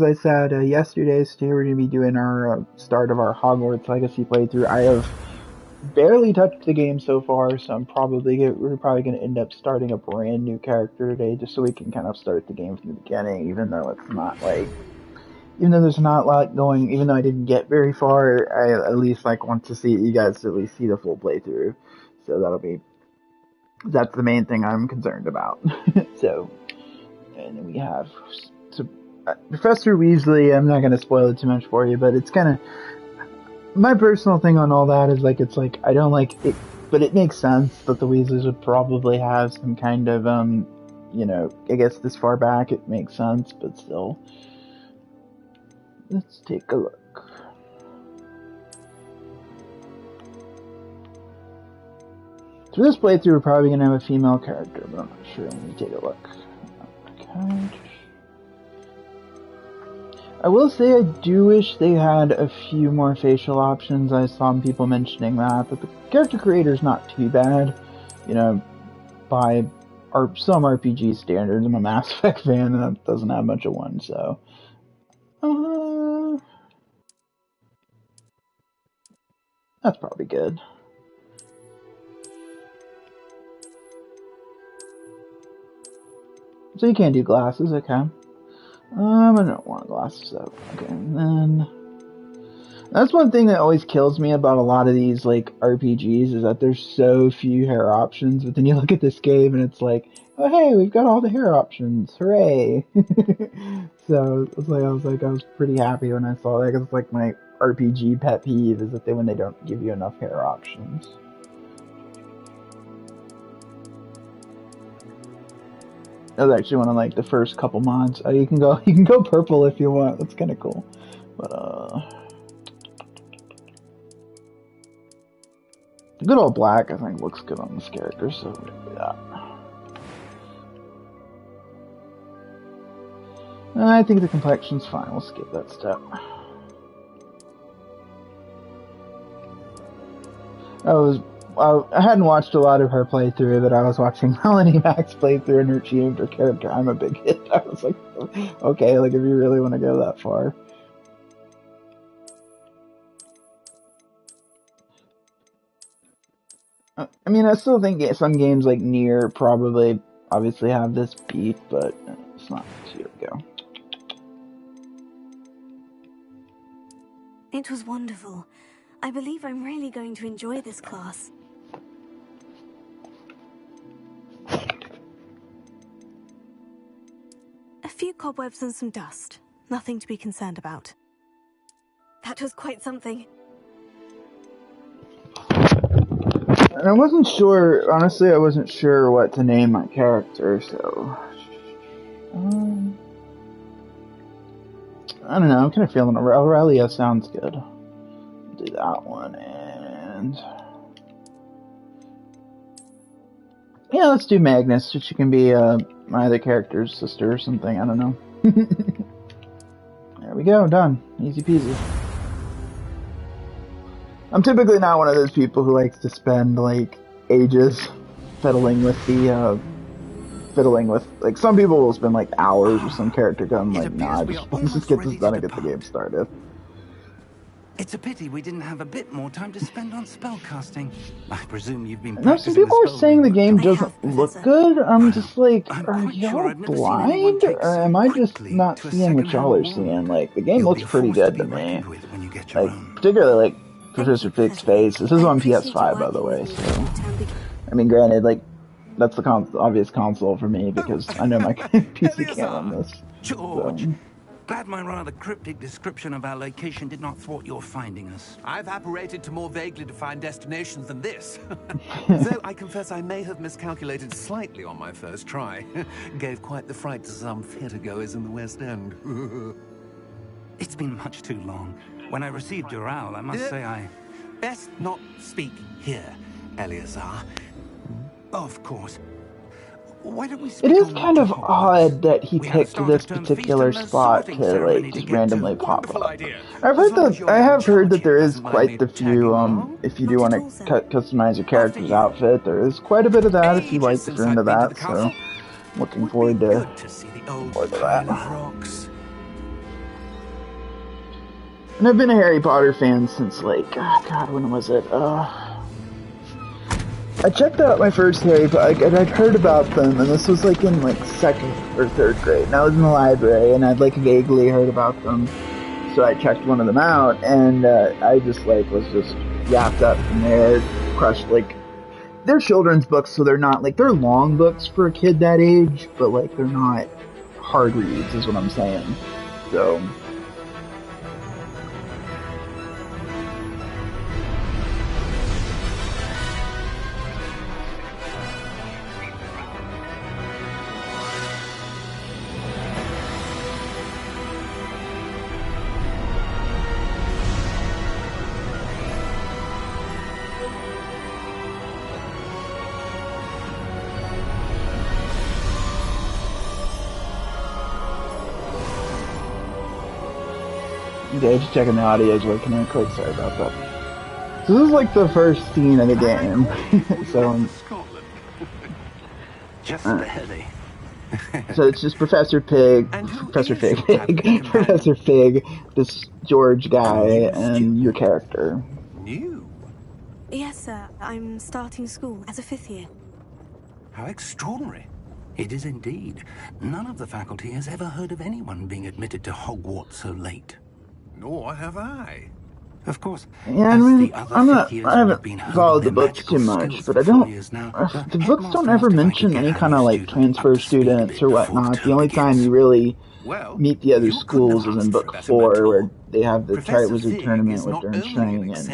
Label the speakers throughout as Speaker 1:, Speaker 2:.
Speaker 1: I said yesterday, today we're going to be doing our start of our Hogwarts Legacy playthrough. I have barely touched the game so far, so we're probably going to end up starting a brand new character today, just so we can kind of start the game from the beginning, even though there's not a lot going, even though I didn't get very far, I at least want to see you guys at least see the full playthrough. So that's the main thing I'm concerned about. So, and then we have Professor Weasley. I'm not going to spoil it too much for you, but it's kind of my personal thing on all that is I don't like it, but it makes sense that the Weasleys would probably have some kind of I guess this far back it makes sense, but still. Let's take a look. So this playthrough we're probably going to have a female character, but I'm not sure. Let me take a look. Okay. I will say I do wish they had a few more facial options. I saw some people mentioning that, but the character creator's not too bad, by some RPG standards. I'm a Mass Effect fan, and that doesn't have much of one, so. That's probably good. So you can't do glasses, okay. I don't want glasses though. Okay, and then that's one thing that always kills me about a lot of these RPGs is that there's so few hair options. But then you look at this game and it's like, oh hey, we've got all the hair options, hooray! So I was pretty happy when I saw that. Cause it's my RPG pet peeve is that when they don't give you enough hair options. That was actually one of the first couple mods. You can go purple if you want. That's kind of cool. But the good old black I think looks good on this character, so we're gonna do that. I think the complexion's fine. We'll skip that step. I hadn't watched a lot of her playthrough, but I was watching Melanie Mac's playthrough and she named her character I'm a Big Hit. I was like, okay, if you really want to go that far. I mean, I still think some games like Nier probably obviously have this beat, but it's not. Here we go.
Speaker 2: It was wonderful. I believe I'm really going to enjoy this class. A few cobwebs and some dust. Nothing to be concerned about. That was quite something.
Speaker 1: And I wasn't sure, honestly, I wasn't sure what to name my character, so. I don't know, I'm kind of feeling Aurelia sounds good. Do that one, and. Yeah, let's do Magnus, so she can be my other character's sister or something, I don't know. There we go, done. Easy peasy. I'm typically not one of those people who likes to spend ages fiddling with some people will spend hours with some character gun. Nah, let's just get this done and get the game started.
Speaker 3: It's a pity we didn't have a bit more time to spend on spellcasting. I presume you've been
Speaker 1: practicing. Some people are saying the game doesn't look good. I'm just are y'all blind? Or am I just not seeing what y'all are seeing? The game looks pretty good to me. Particularly Professor Fig's face. This is on PS5, by the way, so. I mean, granted, that's the obvious console for me, because I know my PC can't run this.
Speaker 3: George, glad my rather cryptic description of our location did not thwart your finding us.
Speaker 4: I've apparated to more vaguely defined destinations than this. Though I confess I may have miscalculated slightly on my first try. Gave quite the fright to some theatergoers in the West End.
Speaker 3: It's been much too long. When I received your owl, I must say I...
Speaker 4: Best not speak here, Eleazar.
Speaker 3: Of course.
Speaker 4: Why don't we speak?
Speaker 1: It is kind of odd that he picked this particular spot to just randomly pop up. I have heard that there is quite the few, if you do want to customize your character's outfit, there is quite a bit of that if you're into that, so looking forward to that. And I've been a Harry Potter fan since, like, oh God, when was it? I checked out my first Harry Potter, and I'd heard about them, and this was, like, in, like, 2nd or 3rd grade, and I was in the library, and I'd, like, vaguely heard about them, so I checked one of them out, and, I just, like, was just yapped up from there, crushed, like, they're children's books, so they're not, like, they're long books for a kid that age, but, like, they're not hard reads, is what I'm saying, so... Okay, just checking the audio is working real quick, sorry about that. So this is like the first scene of the game. So
Speaker 3: Scotland. Just barely.
Speaker 1: So it's just Professor Fig, this George guy, and your character.
Speaker 4: New?
Speaker 2: Yes, sir. I'm starting school as a 5th year.
Speaker 4: How extraordinary.
Speaker 3: It is indeed. None of the faculty has ever heard of anyone being admitted to Hogwarts so late.
Speaker 4: Nor have I.
Speaker 3: Of course,
Speaker 1: Yeah, I mean, I haven't followed the books too much, but I don't. The books don't ever mention any kind of like transfer students or whatnot. The only time you really meet the other schools is in book 4, where they have the Triwizard Tournament with Durmstrang and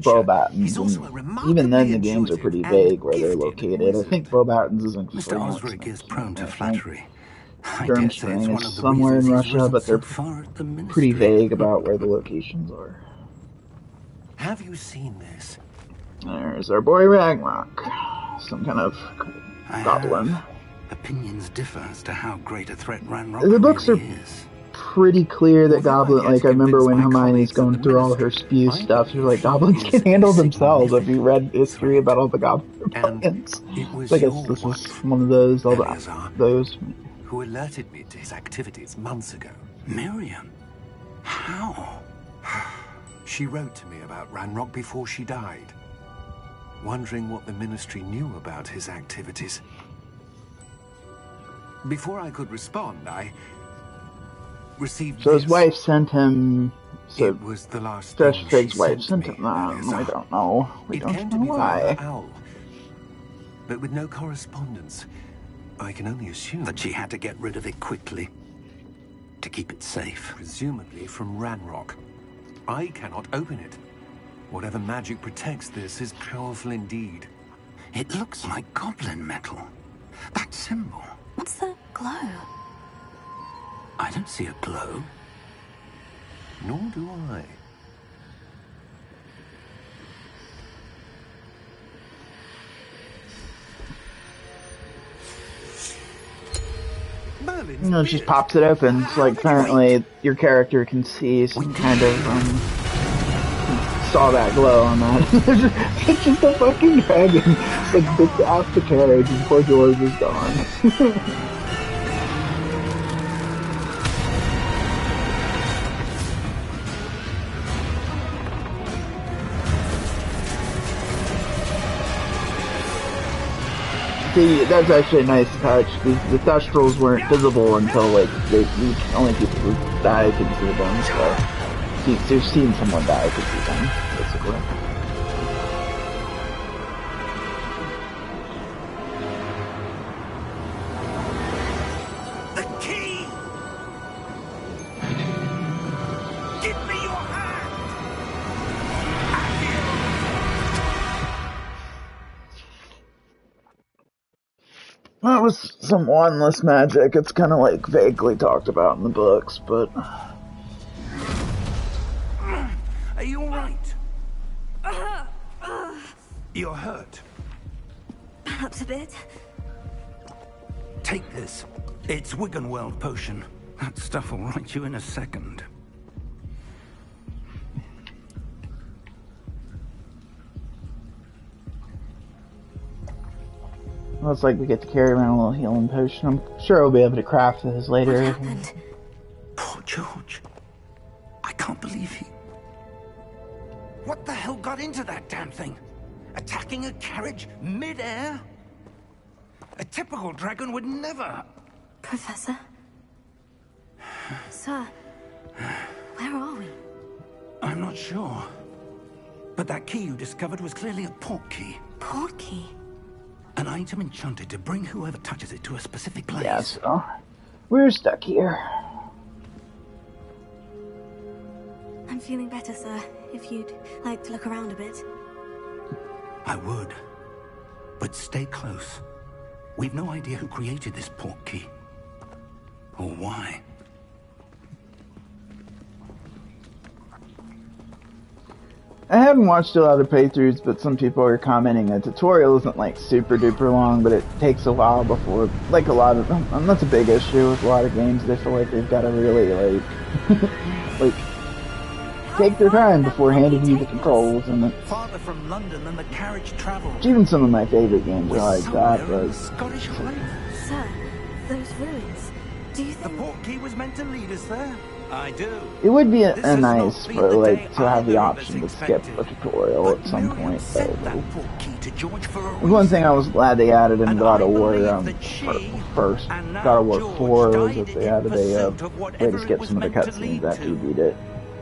Speaker 1: Beauxbatons, and even then the games are pretty vague where they're located. I think Beauxbatons is in France.
Speaker 3: Mr. Osric is prone to flattery.
Speaker 1: Durmstrang is somewhere in Russia, but they're pretty vague about where the locations are.
Speaker 4: Have you seen this?
Speaker 1: There's our boy Ragnarok. Some kind of goblin.
Speaker 3: Opinions differ as to how great a threat Ragnarok
Speaker 1: The books
Speaker 3: really
Speaker 1: are
Speaker 3: is.
Speaker 1: pretty clear that goblin, like I remember when Hermione's going through all her spew stuff, she's like, goblins can handle themselves. If you read history about all the goblin rebellions. I guess this is one of those, those.
Speaker 4: Who alerted me to his activities months ago.
Speaker 3: Miriam? How?
Speaker 4: She wrote to me about Ranrock before she died, wondering what the Ministry knew about his activities. Before I could respond, I received
Speaker 1: So his wife sent him... So
Speaker 4: it was the last thing
Speaker 1: Fig's
Speaker 4: she
Speaker 1: wife
Speaker 4: sent
Speaker 1: sent
Speaker 4: me,
Speaker 1: him that. We don't know. We don't know why.
Speaker 4: Owl, but with no correspondence. I can only assume
Speaker 3: that she had to get rid of it quickly to keep it safe.
Speaker 4: Presumably from Ranrock. I cannot open it. Whatever magic protects this is powerful indeed.
Speaker 3: It looks like goblin metal. That symbol.
Speaker 2: What's that glow?
Speaker 3: I don't see a glow.
Speaker 4: Nor do I.
Speaker 1: You know, it just pops it open. It's like apparently your character can see some kind of saw that glow on that. It's just a fucking dragon. Like bits off the carriage before George is gone. See, that's actually a nice touch. The Thestrals weren't visible until, like, only people who die could see them, so you've seen someone die could see them, basically.
Speaker 3: The key! Give me your hand!
Speaker 1: That was some wandless magic. It's kind of like vaguely talked about in the books, but...
Speaker 3: Are you alright? You're hurt.
Speaker 2: Perhaps a bit.
Speaker 3: Take this. It's Wiggenweld potion. That stuff will right you in a second.
Speaker 1: Looks like we get to carry around a little healing potion. I'm sure we'll be able to craft this later.
Speaker 2: What happened?
Speaker 3: Poor George. I can't believe he... What the hell got into that damn thing? Attacking a carriage mid-air? A typical dragon would never...
Speaker 2: Professor? Sir, where are we?
Speaker 3: I'm not sure. But that key you discovered was clearly a port key.
Speaker 2: Port key?
Speaker 3: An item enchanted to bring whoever touches it to a specific place.
Speaker 1: Yeah, so we're stuck here.
Speaker 2: I'm feeling better, sir. If you'd like to look around a bit.
Speaker 3: I would. But stay close. We've no idea who created this port key. Or why.
Speaker 1: I haven't watched a lot of playthroughs, but some people are commenting a tutorial isn't like super duper long, but it takes a while before, like a lot of, and that's a big issue with a lot of games. They feel like they've got to really like take their time before handing you the controls, and it's
Speaker 3: farther from London than the carriage traveled.
Speaker 1: even some of my favorite games are like that. But
Speaker 3: Scottish Highlands.
Speaker 2: Sir, those ruins. Do you
Speaker 3: The
Speaker 2: think...
Speaker 3: port key was meant to lead us there. I do.
Speaker 1: it would be
Speaker 3: This has
Speaker 1: nice
Speaker 3: not been
Speaker 1: for
Speaker 3: the
Speaker 1: like
Speaker 3: day
Speaker 1: to have the
Speaker 3: either of us
Speaker 1: option to skip
Speaker 3: expected.
Speaker 1: a tutorial at some
Speaker 3: Miriam
Speaker 1: point.
Speaker 3: sent
Speaker 1: But
Speaker 3: that port key to George for a
Speaker 1: the one thing I was glad they added in
Speaker 3: And
Speaker 1: God of
Speaker 3: I
Speaker 1: War
Speaker 3: believe that she
Speaker 1: first
Speaker 3: and now
Speaker 1: God of War
Speaker 3: George
Speaker 1: 4 was
Speaker 3: died
Speaker 1: that they
Speaker 3: in
Speaker 1: added a
Speaker 3: pursuit of
Speaker 1: way
Speaker 3: whatever
Speaker 1: to
Speaker 3: it
Speaker 1: skip
Speaker 3: was
Speaker 1: some of the
Speaker 3: meant to
Speaker 1: cutscenes
Speaker 3: lead
Speaker 1: after you
Speaker 3: to.
Speaker 1: beat it.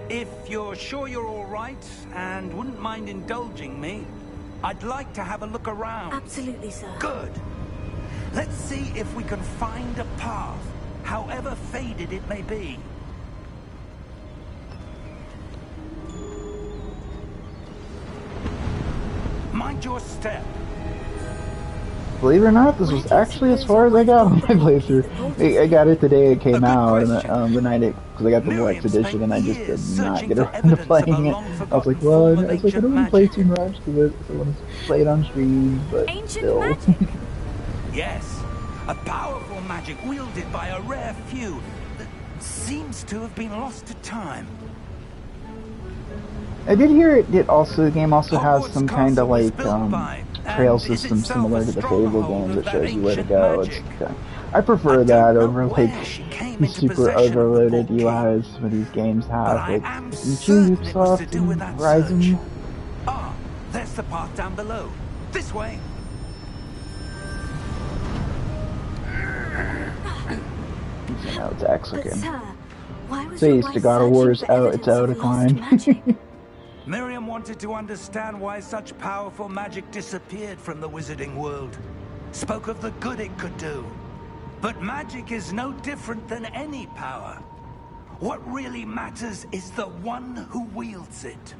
Speaker 3: If you're sure you're all right and wouldn't mind indulging me, I'd like to have a look around.
Speaker 2: Absolutely, sir.
Speaker 3: Good. Let's see if we can find a path, however faded it may be. Mind your step.
Speaker 1: Believe it or not, this was actually as far as I got on my playthrough. I got it the day it came out, and the night because I got the deluxe edition, and I just did not get around to playing it. I was like, well, I don't want to play too much because I want to play it on stream, but
Speaker 2: Ancient
Speaker 1: still.
Speaker 2: magic.
Speaker 3: Yes, a powerful magic wielded by a rare few that seems to have been lost to time.
Speaker 1: I did hear it also, the game also has
Speaker 3: Hogwarts
Speaker 1: some kind of
Speaker 3: Castle was
Speaker 1: like
Speaker 3: built by,
Speaker 1: trail
Speaker 3: and is
Speaker 1: system
Speaker 3: itself
Speaker 1: similar
Speaker 3: a
Speaker 1: to the
Speaker 3: stronghold
Speaker 1: Fable games
Speaker 3: of
Speaker 1: that shows you where to
Speaker 3: ancient
Speaker 1: go.
Speaker 3: magic.
Speaker 1: I prefer
Speaker 3: I
Speaker 1: that
Speaker 3: don't know
Speaker 1: over
Speaker 3: where
Speaker 1: like
Speaker 3: she came
Speaker 1: the
Speaker 3: into
Speaker 1: super
Speaker 3: possession of the
Speaker 1: overloaded
Speaker 3: port key,
Speaker 1: UIs some of these games
Speaker 3: but
Speaker 1: have.
Speaker 3: I
Speaker 1: Like
Speaker 3: am
Speaker 1: you
Speaker 3: certain
Speaker 1: choose
Speaker 3: it was to
Speaker 1: Ubisoft
Speaker 3: do with
Speaker 1: and
Speaker 3: that
Speaker 1: Horizon.
Speaker 3: search. Ah, there's the path down below. This way.
Speaker 1: You know, it's X
Speaker 2: But,
Speaker 1: looking.
Speaker 2: sir, why was
Speaker 1: So
Speaker 2: your
Speaker 1: used
Speaker 2: wife
Speaker 1: to God of War's
Speaker 2: searching for
Speaker 1: out, it's
Speaker 2: evidence
Speaker 1: out
Speaker 2: of
Speaker 1: of
Speaker 2: lost
Speaker 1: decline.
Speaker 2: magic?
Speaker 3: Miriam wanted to understand why such powerful magic disappeared from the wizarding world. Spoke of the good it could do. But magic is no different than any power. What really matters is the one who wields it.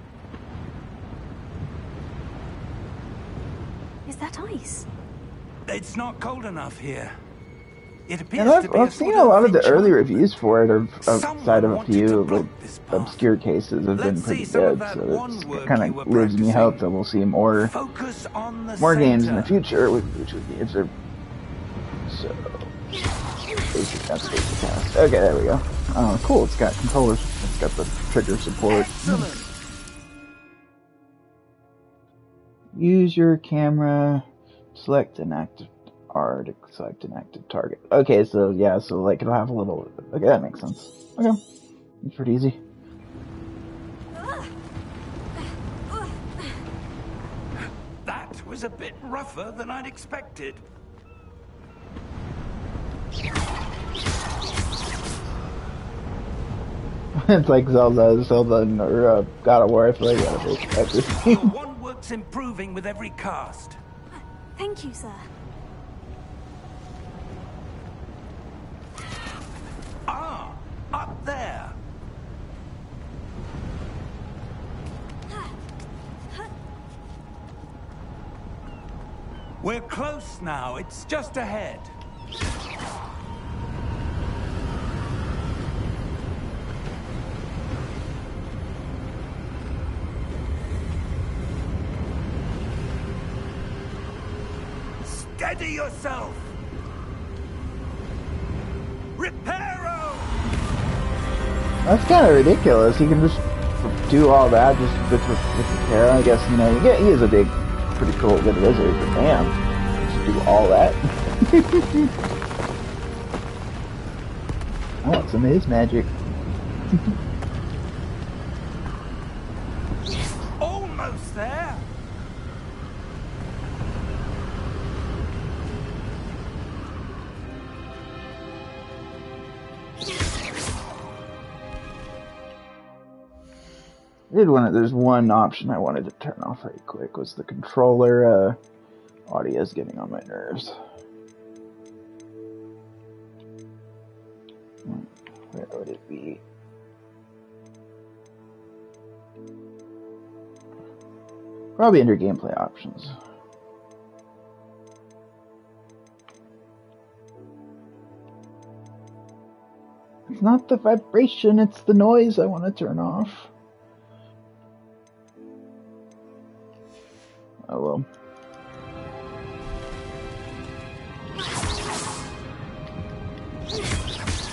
Speaker 2: Is that ice?
Speaker 3: It's not cold enough here. It appears
Speaker 1: And
Speaker 3: to be
Speaker 1: I've seen
Speaker 3: sort
Speaker 1: a lot of the early
Speaker 3: enchantment.
Speaker 1: reviews for it, outside
Speaker 3: Someone
Speaker 1: of a
Speaker 3: wanted
Speaker 1: few
Speaker 3: to
Speaker 1: like
Speaker 3: block this path.
Speaker 1: obscure cases, have been
Speaker 3: Let's
Speaker 1: pretty
Speaker 3: see some of
Speaker 1: good.
Speaker 3: that
Speaker 1: So
Speaker 3: one
Speaker 1: it
Speaker 3: work
Speaker 1: kind
Speaker 3: you were
Speaker 1: of gives me hope
Speaker 3: practicing.
Speaker 1: that we'll see more
Speaker 3: Focus on the
Speaker 1: games in the
Speaker 3: center.
Speaker 1: future, which would be interesting. So, that's basic task. Okay, there we go. Oh, cool! It's got controllers. It's got the trigger support.
Speaker 3: Excellent.
Speaker 1: Use your camera. Select an active select an active target. Okay, so yeah, so like it'll have a little. Okay, that makes sense. Okay, it's pretty easy.
Speaker 3: That was a bit rougher than I'd expected.
Speaker 1: It's like Zelda, or God of War. I feel like
Speaker 3: Your one work's improving with every cast.
Speaker 2: Thank you, sir.
Speaker 3: Ah, up there. We're close now. It's just ahead. Steady yourself. Reparo!
Speaker 1: That's kind of ridiculous. You can just do all that just with the Terra. I guess he is a big, pretty cool good wizard, but damn, just do all that. I want some of his magic.
Speaker 3: Oh almost there.
Speaker 1: There's one option I wanted to turn off right quick, was the controller. Audio's getting on my nerves. Where would it be? Probably under gameplay options. It's not the vibration, it's the noise I want to turn off. Oh well.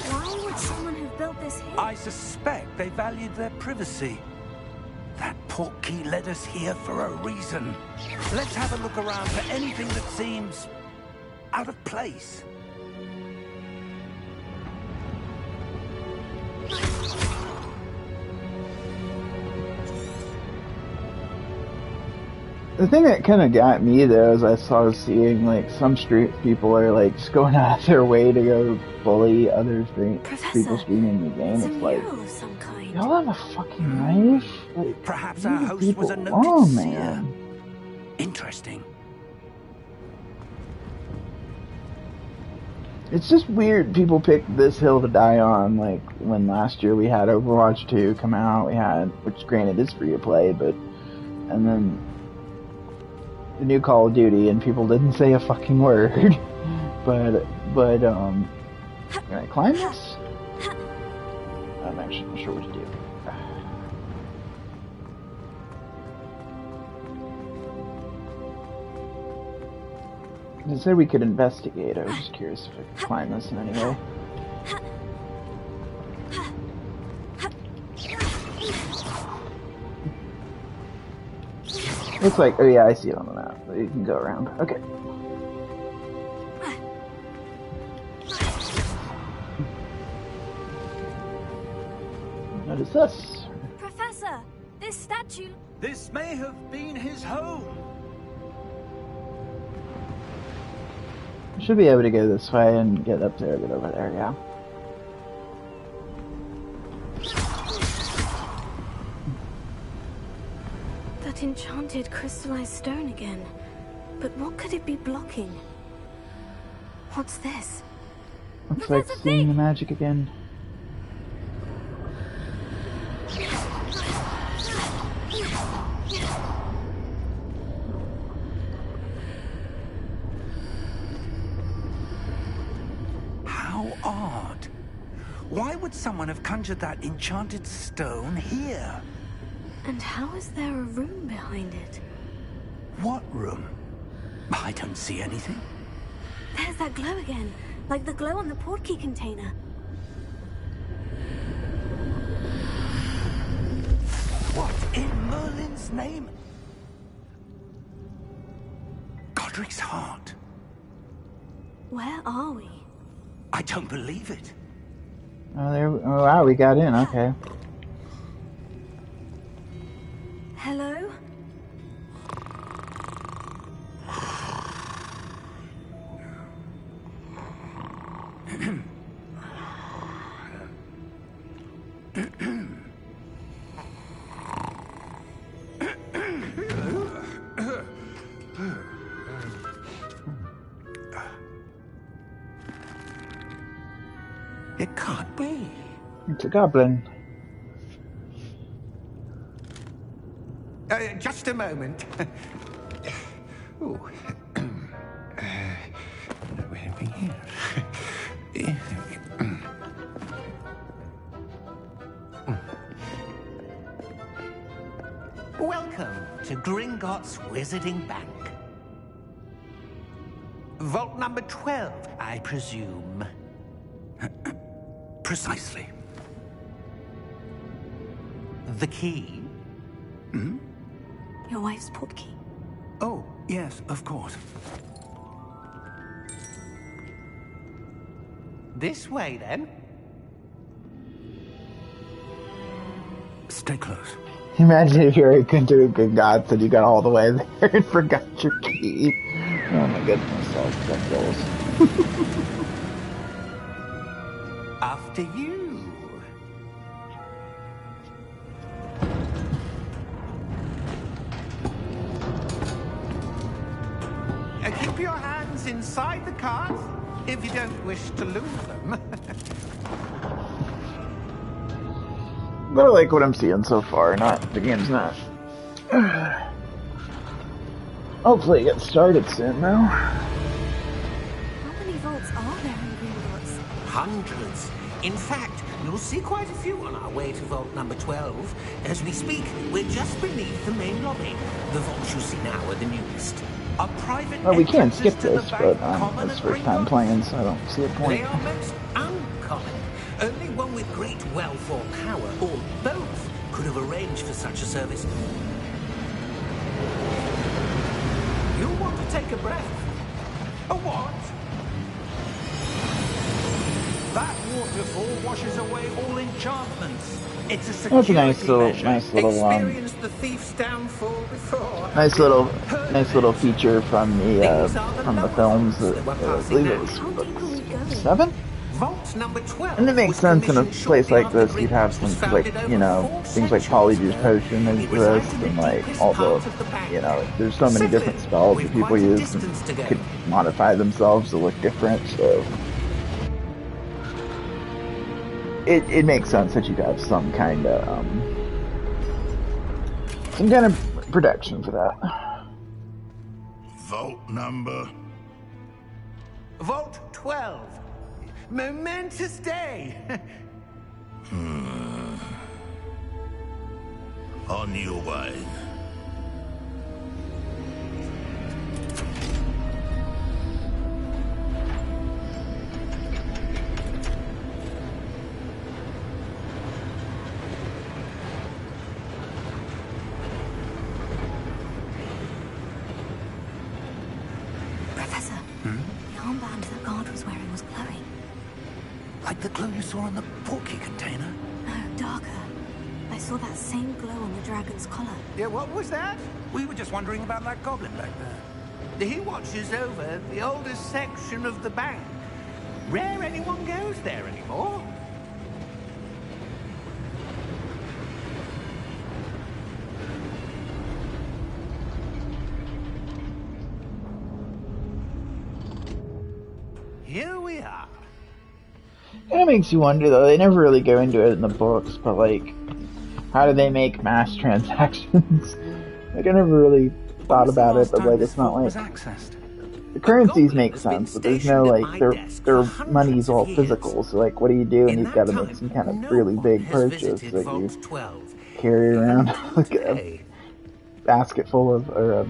Speaker 2: Why would someone have built this here?
Speaker 3: I suspect they valued their privacy. That portkey led us here for a reason. Let's have a look around for anything that seems out of place.
Speaker 1: The thing that kind of got me though is I started seeing like some street people are like just going out of their way to go bully other people streaming the game. It's like,
Speaker 2: of some kind.
Speaker 1: y'all have a fucking knife? Like,
Speaker 3: Perhaps our host
Speaker 1: people
Speaker 3: was a noted
Speaker 1: wrong,
Speaker 3: seer.
Speaker 1: man.
Speaker 3: Interesting.
Speaker 1: It's just weird people pick this hill to die on, like when last year we had Overwatch 2 come out, which granted is free to play, and then the new Call of Duty, and people didn't say a fucking word. but can I climb this? I'm actually not sure what to do. It said we could investigate. I was just curious if I could climb this in any way. Looks like, oh yeah, I see it on the map. You can go around. Okay. What is this?
Speaker 2: Professor, this statue...
Speaker 3: This may have been his home.
Speaker 1: I should be able to go this way and get up there, get over there, yeah.
Speaker 2: That enchanted crystallized stone again. But what could it be blocking? What's this?
Speaker 1: Looks like seeing the magic again.
Speaker 3: How odd. Why would someone have conjured that enchanted stone here?
Speaker 2: And how is there a room behind it?
Speaker 3: What room? I don't see anything.
Speaker 2: There's that glow again, like the glow on the portkey container.
Speaker 3: What in Merlin's name? Godric's heart.
Speaker 2: Where are we?
Speaker 3: I don't believe it.
Speaker 1: Oh wow, we got in, okay.
Speaker 2: Hello?
Speaker 3: It can't be.
Speaker 1: It's a goblin.
Speaker 5: Just a moment. Oh. Where are we here? Welcome to Gringotts Wizarding Bank. Vault number 12, I presume.
Speaker 3: Precisely.
Speaker 5: The key?
Speaker 2: Your wife's portkey.
Speaker 3: Oh, yes, of course.
Speaker 5: This way, then.
Speaker 3: Stay close.
Speaker 1: Imagine if you're a good god, and you got all the way there and forgot your key. Oh my goodness, that goes.
Speaker 5: After you. Keep your hands inside the cart if you don't wish to lose them.
Speaker 1: But I like what I'm seeing so far. The game's not. Hopefully it gets started soon, though.
Speaker 2: How many vaults are there in Gringotts?
Speaker 5: Hundreds. In fact, you'll see quite a few on our way to vault number 12. As we speak, we're just beneath the main lobby. The vaults you see now are the newest. A private
Speaker 1: Well, we can skip
Speaker 5: entrances to
Speaker 1: this,
Speaker 5: the
Speaker 1: but
Speaker 5: bank common
Speaker 1: it's
Speaker 5: at
Speaker 1: first time
Speaker 5: Gringotts.
Speaker 1: playing, so I don't see a
Speaker 5: They
Speaker 1: point.
Speaker 5: are most uncommon. Only one with great wealth or power, or both, could have arranged for such a service. You'll want to take a breath. A what?
Speaker 3: That waterfall washes away all enchantments. It's a
Speaker 1: That's
Speaker 3: security
Speaker 1: a nice little,
Speaker 3: measure.
Speaker 5: Experienced the thief's downfall before.
Speaker 1: nice little feature from the films. I believe it was
Speaker 2: How deep are we going?
Speaker 1: 7.
Speaker 5: Vault number 12.
Speaker 1: And it makes
Speaker 5: was
Speaker 1: sense in a
Speaker 5: commissioned
Speaker 1: place
Speaker 5: shortly
Speaker 1: like
Speaker 5: after
Speaker 1: this. You'd have
Speaker 5: Gringotts
Speaker 1: some
Speaker 5: was
Speaker 1: like
Speaker 5: founded
Speaker 1: things
Speaker 5: over
Speaker 1: like
Speaker 5: 4 centuries
Speaker 1: Polyjuice
Speaker 5: ago.
Speaker 1: Potion
Speaker 5: It
Speaker 1: exist,
Speaker 5: resides in
Speaker 1: and
Speaker 5: the
Speaker 1: like
Speaker 5: deepest
Speaker 1: all
Speaker 5: part of the bank.
Speaker 1: there's so many different spells that
Speaker 5: We've
Speaker 1: people
Speaker 5: quite a
Speaker 1: use
Speaker 5: distance to
Speaker 1: and
Speaker 5: go.
Speaker 1: could modify themselves to look different. So it makes sense that you'd have some kind of protection for that.
Speaker 3: Vault number.
Speaker 5: Vault 12. Momentous day.
Speaker 3: On your way.
Speaker 2: Professor, the armband that guard was wearing was glowing.
Speaker 3: Like the glow you saw on the porky container?
Speaker 2: No, darker. I saw that same glow on the dragon's collar.
Speaker 5: Yeah, what was that?
Speaker 3: We were just wondering about that goblin back there.
Speaker 5: He watches over the oldest section of the bank. Rare anyone goes there anymore. Here we are.
Speaker 1: Kind of makes you wonder, though. They never really go into it in the books, but like, how do they make mass transactions? Like, I never really thought about it, but like, it's not like the currencies make sense, but there's no like their money's all physical. So like, what do you do? And you've got to make some kind of really big purchase that you carry around like a basket full of or a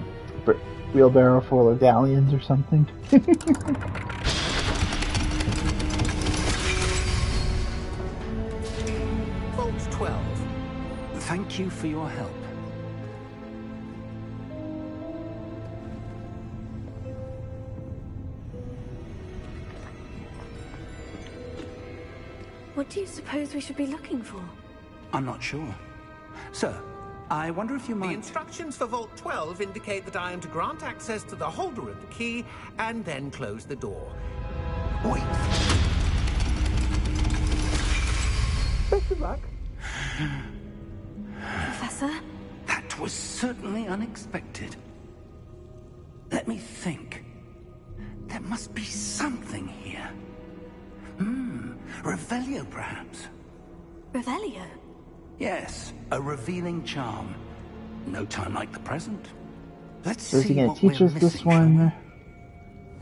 Speaker 1: wheelbarrow full of galleons or something.
Speaker 5: Vault 12.
Speaker 3: Thank you for your help.
Speaker 2: What do you suppose we should be looking for?
Speaker 3: I'm not sure. Sir, I wonder if you
Speaker 5: The
Speaker 3: might...
Speaker 5: instructions for Vault 12 indicate that I am to grant access to the holder of the key and then close the door.
Speaker 3: Wait.
Speaker 5: Best of luck.
Speaker 2: Professor?
Speaker 3: That was certainly unexpected. Let me think. There must be something here. Revelio, perhaps?
Speaker 2: Revelio?
Speaker 3: Yes, a revealing charm. No time like the present. Let's
Speaker 1: So is he
Speaker 3: see
Speaker 1: gonna
Speaker 3: what
Speaker 1: teach
Speaker 3: we're
Speaker 1: us this
Speaker 3: missing, shall we?
Speaker 1: one?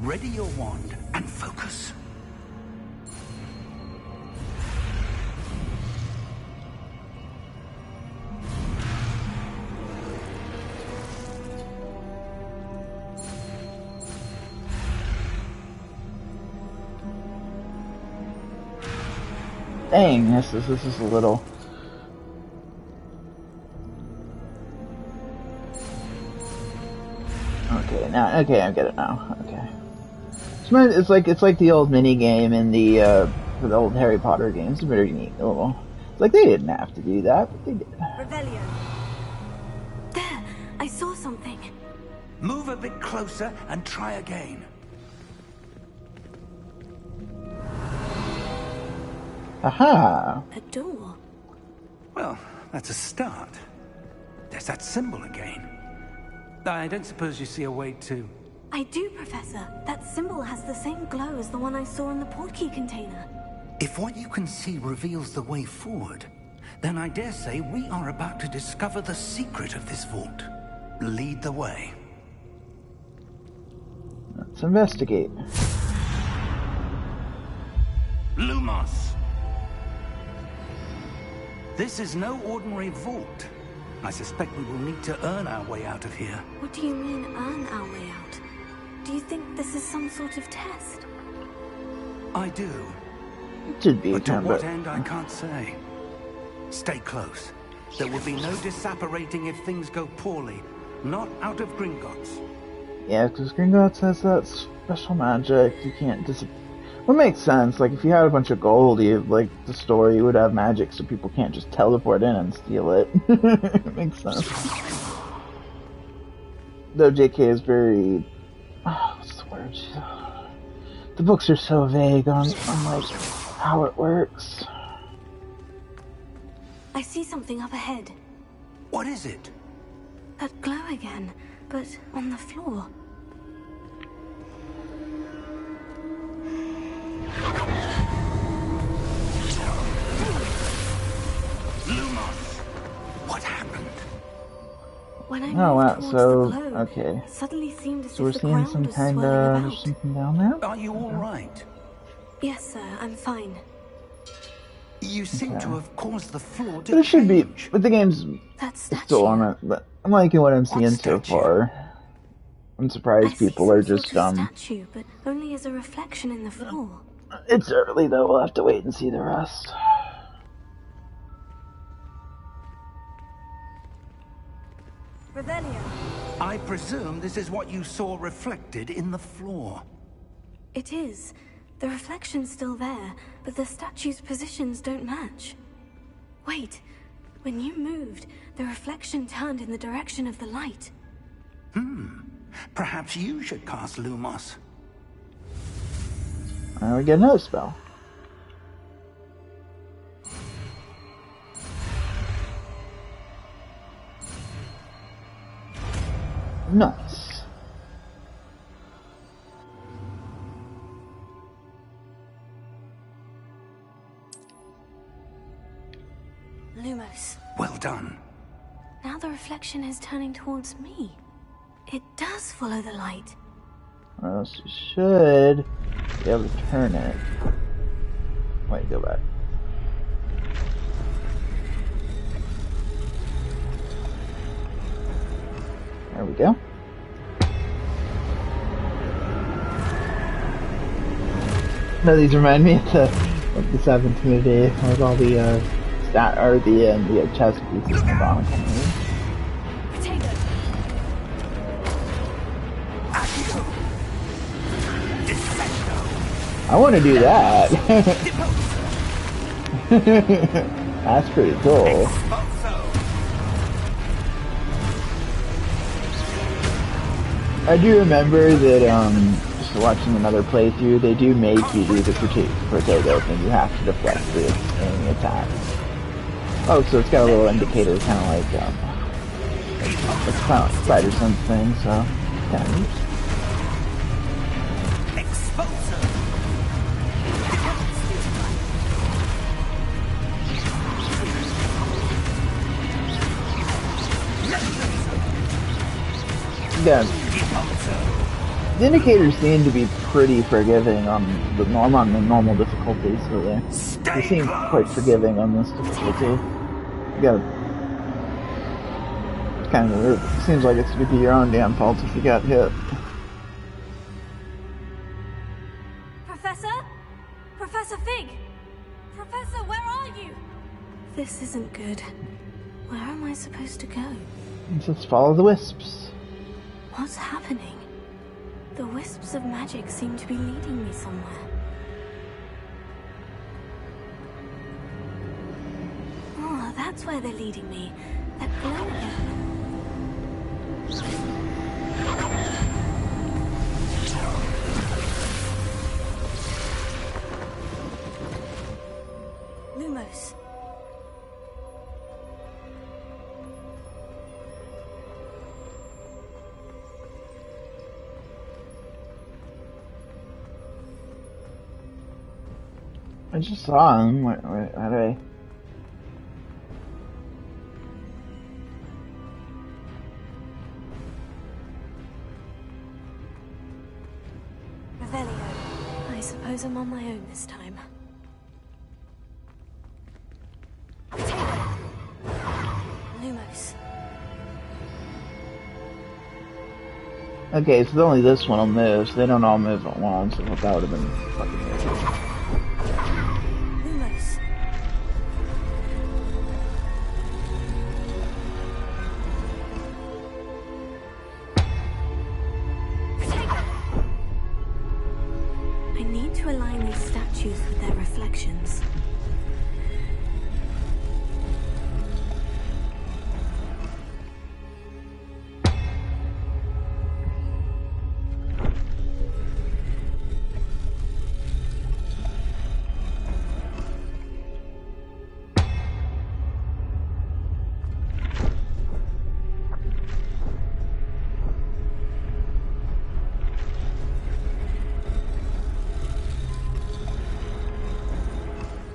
Speaker 3: Ready your wand and focus.
Speaker 1: Dang, this is a little. Okay, I get it now. Okay. It's like the old mini game in the old Harry Potter games. It's very neat. It's like they didn't have to do that, but they did.
Speaker 2: Revelio. saw something.
Speaker 3: Move a bit closer and try again.
Speaker 1: Aha!
Speaker 2: A door.
Speaker 3: Well, that's a start. There's that symbol again. I don't suppose you see a way to...
Speaker 2: I do, Professor. That symbol has the same glow as the one I saw in the portkey container.
Speaker 3: If what you can see reveals the way forward, then I dare say we are about to discover the secret of this vault. Lead the way.
Speaker 1: Let's investigate.
Speaker 3: Lumos! This is no ordinary vault. I suspect we will need to earn our way out of here.
Speaker 2: What do you mean, earn our way out? Do you think this is some sort of test?
Speaker 3: I do.
Speaker 1: It should be
Speaker 3: But to
Speaker 1: kind
Speaker 3: what
Speaker 1: of.
Speaker 3: end, I can't say. Stay close. There will be no disapparating if things go poorly. Not out of Gringotts.
Speaker 1: Yeah, because Gringotts has that special magic. You can't Well, it makes sense. Like, if you had a bunch of gold, like, the story would have magic so people can't just teleport in and steal it. It makes sense. Though JK is very... what's the word? The books are so vague on like, how it works.
Speaker 2: I see something up ahead.
Speaker 3: What is it?
Speaker 2: That glow again, but on the floor.
Speaker 3: Lumos! What happened?
Speaker 2: When I
Speaker 1: Oh,
Speaker 2: moved
Speaker 1: wow,
Speaker 2: towards
Speaker 1: so,
Speaker 2: the glow,
Speaker 1: okay.
Speaker 2: it suddenly seemed as
Speaker 1: So we're
Speaker 2: if the
Speaker 1: seeing
Speaker 2: ground
Speaker 1: some
Speaker 2: was
Speaker 1: kind
Speaker 2: swirling
Speaker 1: of...
Speaker 2: about.
Speaker 1: There's something down there?
Speaker 3: Are you all right?
Speaker 2: Yes, sir, I'm fine.
Speaker 3: You seem to have caused the floor to
Speaker 1: But it should be...
Speaker 3: change.
Speaker 1: But the game's
Speaker 2: That statue.
Speaker 1: still on it. But I'm liking what I'm seeing so
Speaker 3: statue?
Speaker 1: far. I'm
Speaker 2: I
Speaker 1: surprised
Speaker 2: see
Speaker 1: people
Speaker 2: some
Speaker 1: are
Speaker 2: sort
Speaker 1: just,
Speaker 2: of statue, but only as a reflection in the floor.
Speaker 1: It's early, though. We'll have to wait and see the rest.
Speaker 2: Revelio.
Speaker 3: I presume this is what you saw reflected in the floor.
Speaker 2: It is. The reflection's still there, but the statue's positions don't match. Wait. When you moved, the reflection turned in the direction of the light.
Speaker 3: Perhaps you should cast Lumos.
Speaker 1: Now we get another spell. Nice.
Speaker 2: Lumos.
Speaker 3: Well done.
Speaker 2: Now the reflection is turning towards me. It does follow the light.
Speaker 1: Or else you should be able to turn it. Wait, go back. There we go. No, these remind me of the 7th movie with all the the chess pieces in the bottom.
Speaker 2: Potato.
Speaker 1: I want to do that. That's pretty cool. I do remember that, just watching another playthrough, they do make you do the potato thing. You have to deflect the enemy attacks. Oh, so it's got a little indicator, kind of like, it's kind of like Spider Sense thing, so, kind of neat. Yeah. The indicators seem to be pretty forgiving on the normal difficulty, so they seem quite forgiving on this difficulty. You gotta kind of, it seems like it's gonna be your own damn fault if you got hit.
Speaker 2: Professor? Professor Fig! Professor, where are you? This isn't good. Where am I supposed to go?
Speaker 1: Just follow the wisps.
Speaker 2: What's happening? The wisps of magic seem to be leading me somewhere. Oh, that's where they're leading me. That glow again. Lumos.
Speaker 1: I just saw him. How do I?
Speaker 2: Revelio. I suppose I'm on my own this time. Lumos.
Speaker 1: Okay, so only this one will move, so they don't all move at once, so that would have been fucking weird.
Speaker 2: Lumos. I need to align these statues with their reflections.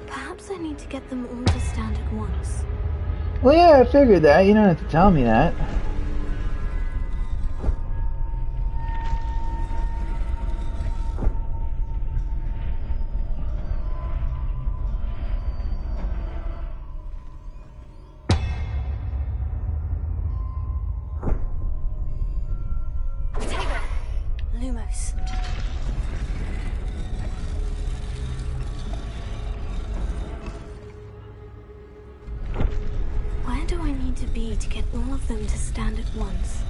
Speaker 2: Perhaps I need to get them all to stand at once.
Speaker 1: Well, yeah, I figured that. You don't have to tell me that.
Speaker 2: Lumos. Where do I need to be to get all of them to stand at once?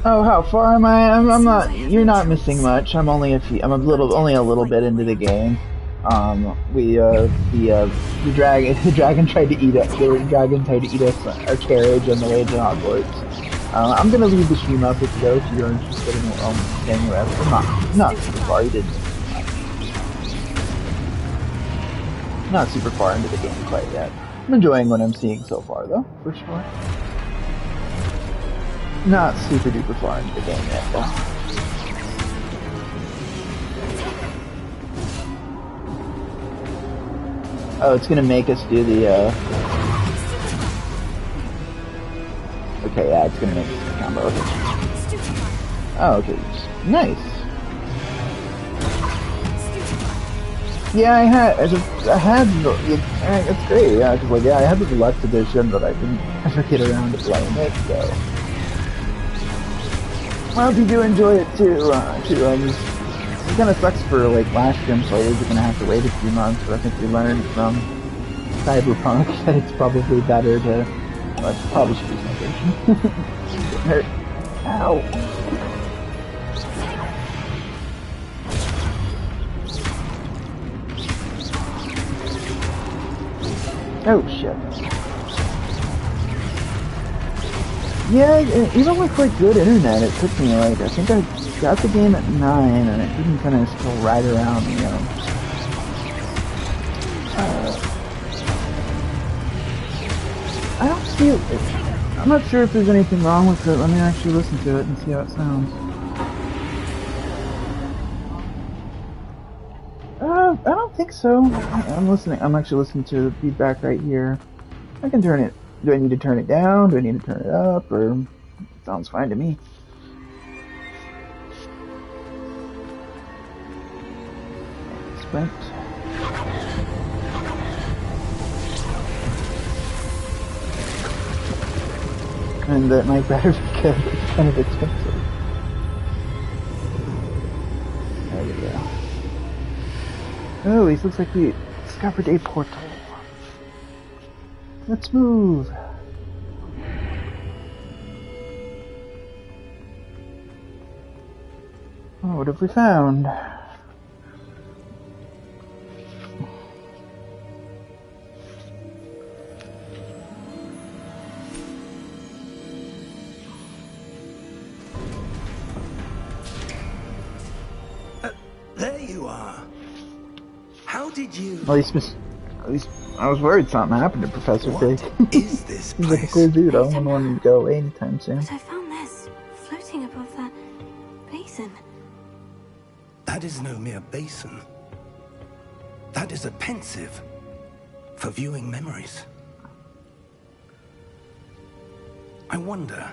Speaker 1: Oh, how far am I? I'm
Speaker 2: Seems
Speaker 1: not.
Speaker 2: I have
Speaker 1: You're
Speaker 2: no
Speaker 1: not
Speaker 2: choice.
Speaker 1: missing much. I'm only a few. I'm only a little bit into the game. The dragon, the dragon tried to eat it. The dragon tried to eat us, our carriage on the way to Hogwarts. I'm gonna leave the stream up if you're interested in staying the rest. I'm not super far. You didn't. Not super far into the game quite yet. I'm enjoying what I'm seeing so far, though, for sure. Not super duper far into the game yet, though. Oh, it's gonna make us do the, Okay, yeah, it's gonna make us do the combo. Okay. Oh, okay. Nice. Yeah, it's great, yeah, because, like, yeah, I had the deluxe edition, but I didn't ever get around to playing it, so. Well, if you do enjoy it, too, it kind of sucks for, like, last gen players, you're gonna have to wait a few months, but I think we learned from Cyberpunk that it's probably better to, well, it probably should be something. Hurt. Ow. Oh shit. Yeah, even with like good internet, it took me like, I think I got the game at 9 and it didn't kind of still right around, you know. I don't see it. I'm not sure if there's anything wrong with it. Let me actually listen to it and see how it sounds. I don't think so. I'm listening. I'm actually listening to the feedback right here. I can turn it. Do I need to turn it down? Do I need to turn it up? Or it sounds fine to me. Sprint. And that might better because it's kind of expensive. There we go. Oh, this looks like we discovered a portal. Let's move. Oh, what have we found?
Speaker 3: How did you...
Speaker 1: At least I was worried something happened to Professor Fig.
Speaker 3: What is this
Speaker 1: He's like a
Speaker 3: place?
Speaker 1: cool dude. I wouldn't want him to go away anytime soon.
Speaker 2: But I found this floating above that basin.
Speaker 3: That is no mere basin. That is a pensive for viewing memories. I wonder...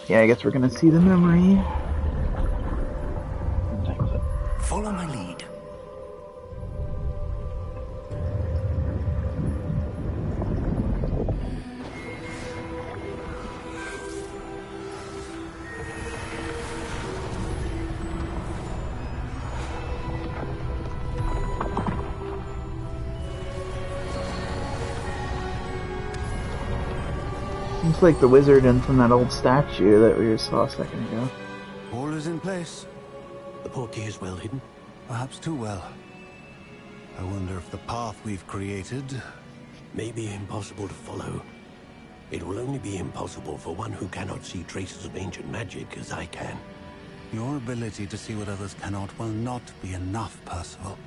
Speaker 1: Yeah, I guess we're gonna see the memory.
Speaker 3: Follow my lead.
Speaker 1: It's like the wizard and from that old statue that we saw a second ago.
Speaker 6: All is in place.
Speaker 5: The portkey is well hidden.
Speaker 6: Perhaps too well. I wonder if the path we've created...
Speaker 5: May be impossible to follow. It will only be impossible for one who cannot see traces of ancient magic as I can.
Speaker 6: Your ability to see what others cannot will not be enough, Percival.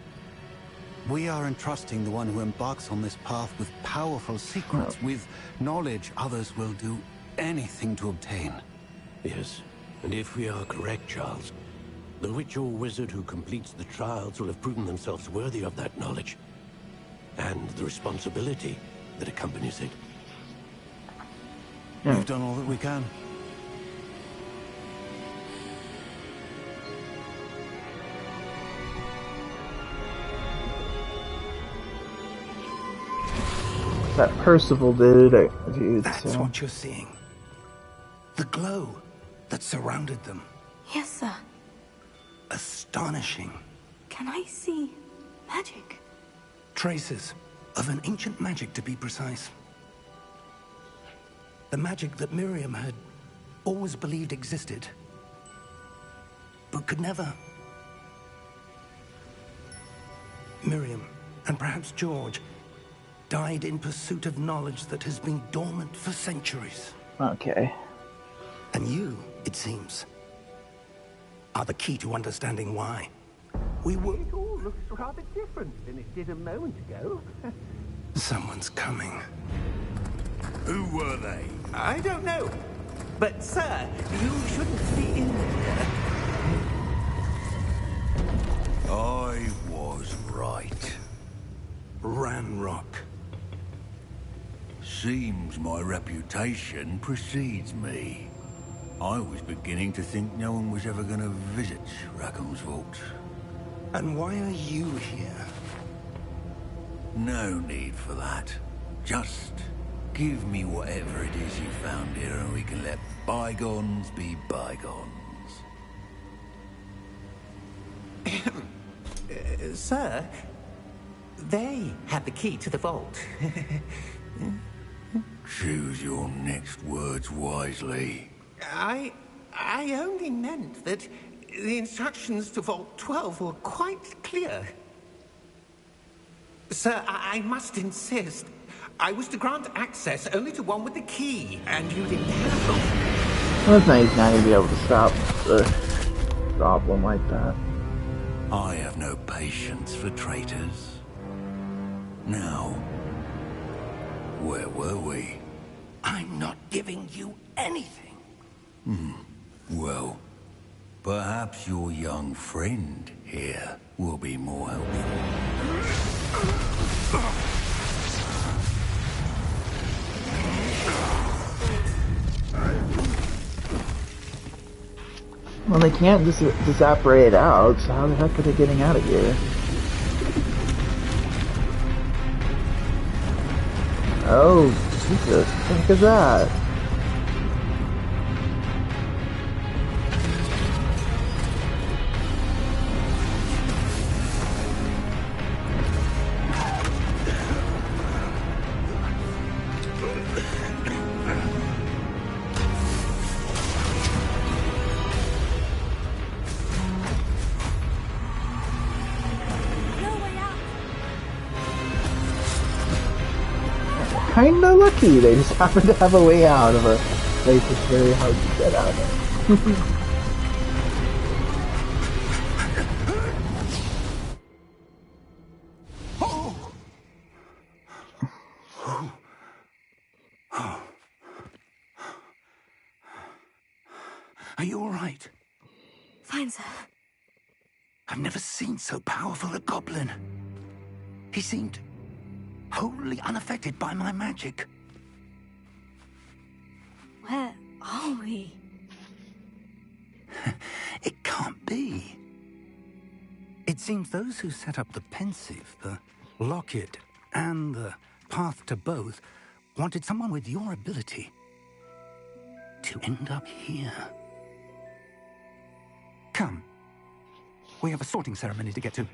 Speaker 6: We are entrusting the one who embarks on this path with powerful secrets, with knowledge others will do anything to obtain.
Speaker 5: Yes, and if we are correct, Charles, the witch or wizard who completes the trials will have proven themselves worthy of that knowledge, and the responsibility that accompanies it.
Speaker 1: Yeah.
Speaker 6: We've done all that we can.
Speaker 1: That Percival dude,
Speaker 3: That's what you're seeing. The glow that surrounded them.
Speaker 2: Yes, sir.
Speaker 3: Astonishing.
Speaker 2: Can I see magic?
Speaker 3: Traces of an ancient magic, to be precise. The magic that Miriam had always believed existed, but could never. Miriam, and perhaps George, died in pursuit of knowledge that has been dormant for centuries.
Speaker 1: Okay.
Speaker 3: And you, it seems, are the key to understanding why. We were...
Speaker 5: It all looks rather different than it did a moment ago.
Speaker 3: Someone's coming.
Speaker 7: Who were they?
Speaker 5: I don't know. But, sir, you shouldn't be in there.
Speaker 7: I was right.
Speaker 3: Ranrock.
Speaker 7: Seems my reputation precedes me. I was beginning to think no one was ever going to visit Rackham's vault.
Speaker 3: And why are you here?
Speaker 7: No need for that. Just give me whatever it is you found here and we can let bygones be bygones.
Speaker 5: Sir, they have the key to the vault.
Speaker 7: Choose your next words wisely.
Speaker 5: I only meant that the instructions to Vault 12 were quite clear. Sir, I must insist. I was to grant access only to one with the key, and you didn't have them.
Speaker 1: Well, that's nice now to be able to stop the problem like that.
Speaker 7: I have no patience for traitors. Now, where were we?
Speaker 3: I'm not giving you anything.
Speaker 7: Well, perhaps your young friend here will be more helpful.
Speaker 1: Well, they can't just disapparate out, so how the heck are they getting out of here? Oh, Jesus, what the heck is that? kinda lucky. They just happen to have a way out of a place that's very hard to get out of.
Speaker 3: Are you all right?
Speaker 2: Fine, sir.
Speaker 3: I've never seen so powerful a goblin. He seemed wholly unaffected by my magic.
Speaker 2: Where are we?
Speaker 3: It can't be. It seems those who set up the pensive, the locket, and the path to both wanted someone with your ability to end up here. Come. We have a sorting ceremony to get to.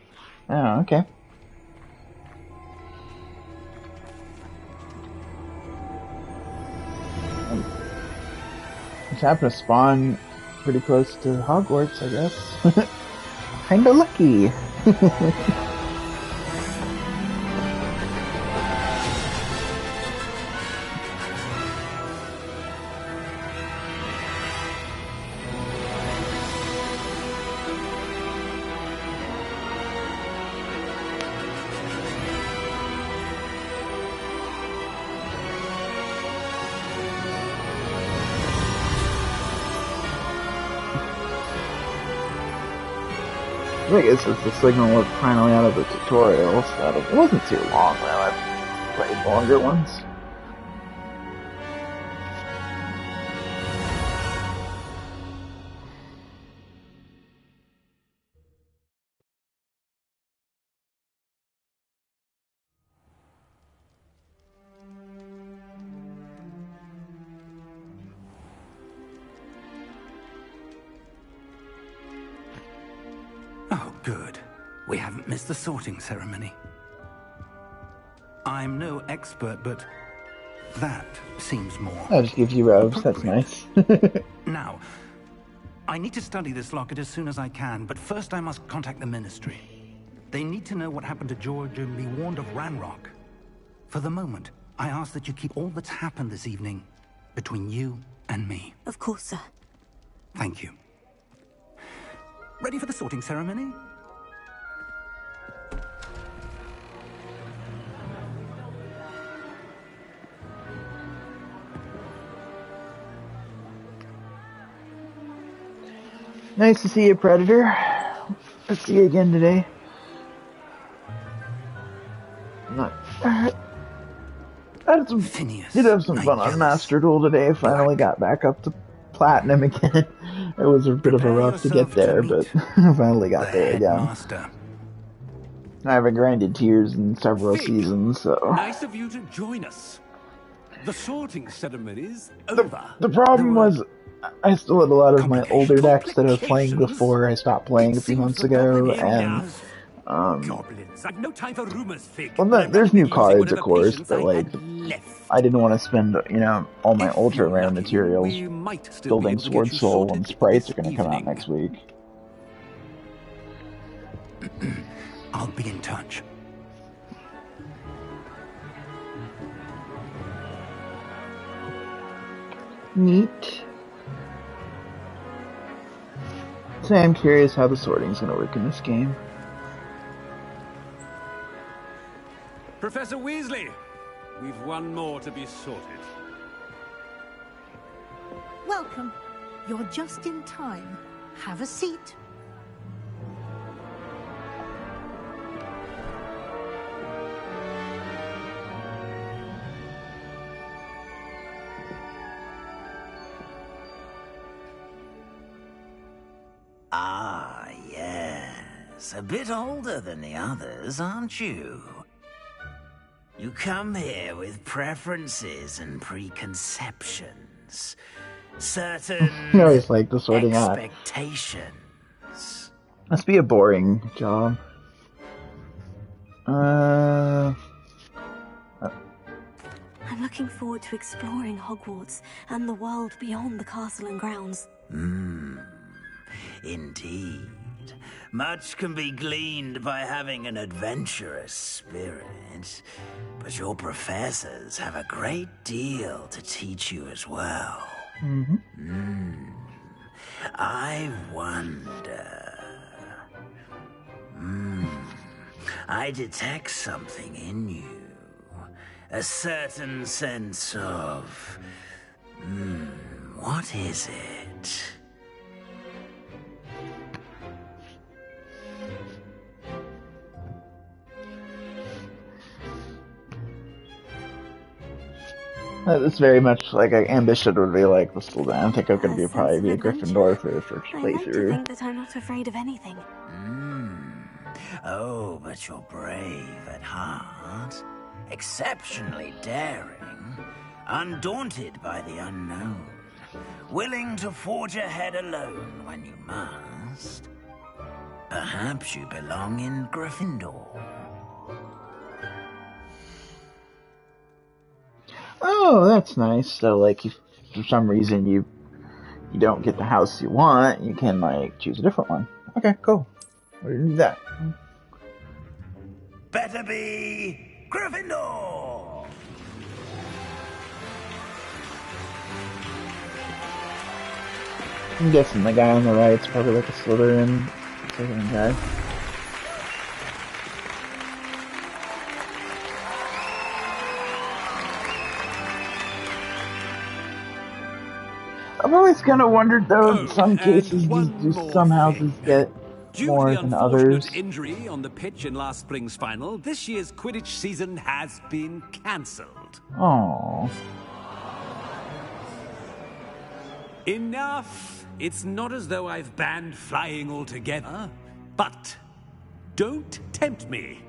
Speaker 1: Oh, okay. Just happened to spawn pretty close to Hogwarts, I guess. Kinda lucky. I guess it's the signal was finally out of the tutorial, so it wasn't too long though. I've played longer ones.
Speaker 3: Oh, good. We haven't missed the sorting ceremony. I'm no expert, but that seems more.
Speaker 1: That just gives you robes, that's nice.
Speaker 3: Now, I need to study this locket as soon as I can, but first I must contact the Ministry. They need to know what happened to George and be warned of Ranrock. For the moment, I ask that you keep all that's happened this evening between you and me.
Speaker 2: Of course, sir.
Speaker 3: Thank you. Ready for the sorting ceremony?
Speaker 1: Nice to see you, Predator. Let's see you again today. Not. Did have some fun on Master Duel today. Finally got back up to Platinum again. It was a bit of a rough to get there, but finally got there again. I haven't grinded tiers in several seasons, so.
Speaker 5: Nice of you to join us. The sorting ceremony's over.
Speaker 1: The problem was, I still had a lot of my older decks that I was playing before I stopped playing a few months ago, and
Speaker 5: Goblins. I've no time for rumors, Fig.
Speaker 1: well, there's new cards, of course, but like, I didn't want to spend, all my ultra rare materials building Sword Soul when sprites are going to come out next week.
Speaker 3: I'll be in touch.
Speaker 1: Neat. So I'm curious how the sorting's going to work in this game.
Speaker 5: Professor Weasley, we've one more to be sorted.
Speaker 8: Welcome. You're just in time. Have a seat.
Speaker 9: Ah, yes. A bit older than the others, aren't you? You come here with preferences and preconceptions. Certain
Speaker 1: I always like the sorting out.
Speaker 9: expectations.
Speaker 1: Must be a boring job.
Speaker 2: I'm looking forward to exploring Hogwarts and the world beyond the castle and grounds.
Speaker 9: Indeed. Much can be gleaned by having an adventurous spirit, but your professors have a great deal to teach you as well. I wonder... I detect something in you. A certain sense of... what is it?
Speaker 1: It's very much like ambition would be like, I don't think I'm going to probably be a Gryffindor for the first
Speaker 2: I like to
Speaker 1: playthrough.
Speaker 2: think that I'm not afraid of anything.
Speaker 9: Oh, but you're brave at heart. Exceptionally daring. Undaunted by the unknown. Willing to forge ahead alone when you must. Perhaps you belong in Gryffindor.
Speaker 1: Oh, that's nice. So, like, if for some reason you don't get the house you want, you can, like, choose a different one. Okay, cool. We're gonna do that.
Speaker 9: Better be Gryffindor!
Speaker 1: I'm guessing the guy on the right's probably like a Slytherin guy. I've always kind of wondered, though, in some cases, do some houses get more than others?
Speaker 4: Due to the unfortunate injury on the pitch in last spring's final, this year's Quidditch season has been cancelled.
Speaker 1: Oh.
Speaker 4: Enough! It's not as though I've banned flying altogether, but don't tempt me.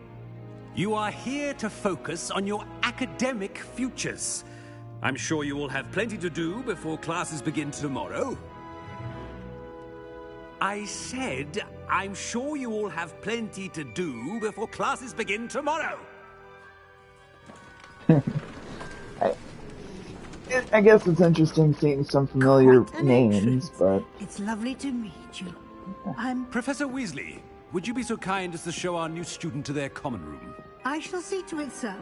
Speaker 4: You are here to focus on your academic futures. I'm sure you will have plenty to do before classes begin tomorrow. I said, I'm sure you all have plenty to do before classes begin tomorrow.
Speaker 1: I guess it's interesting seeing some familiar names, but...
Speaker 8: It's lovely to meet you. I'm...
Speaker 4: Professor Weasley, would you be so kind as to show our new student to their common room?
Speaker 8: I shall see to it, sir.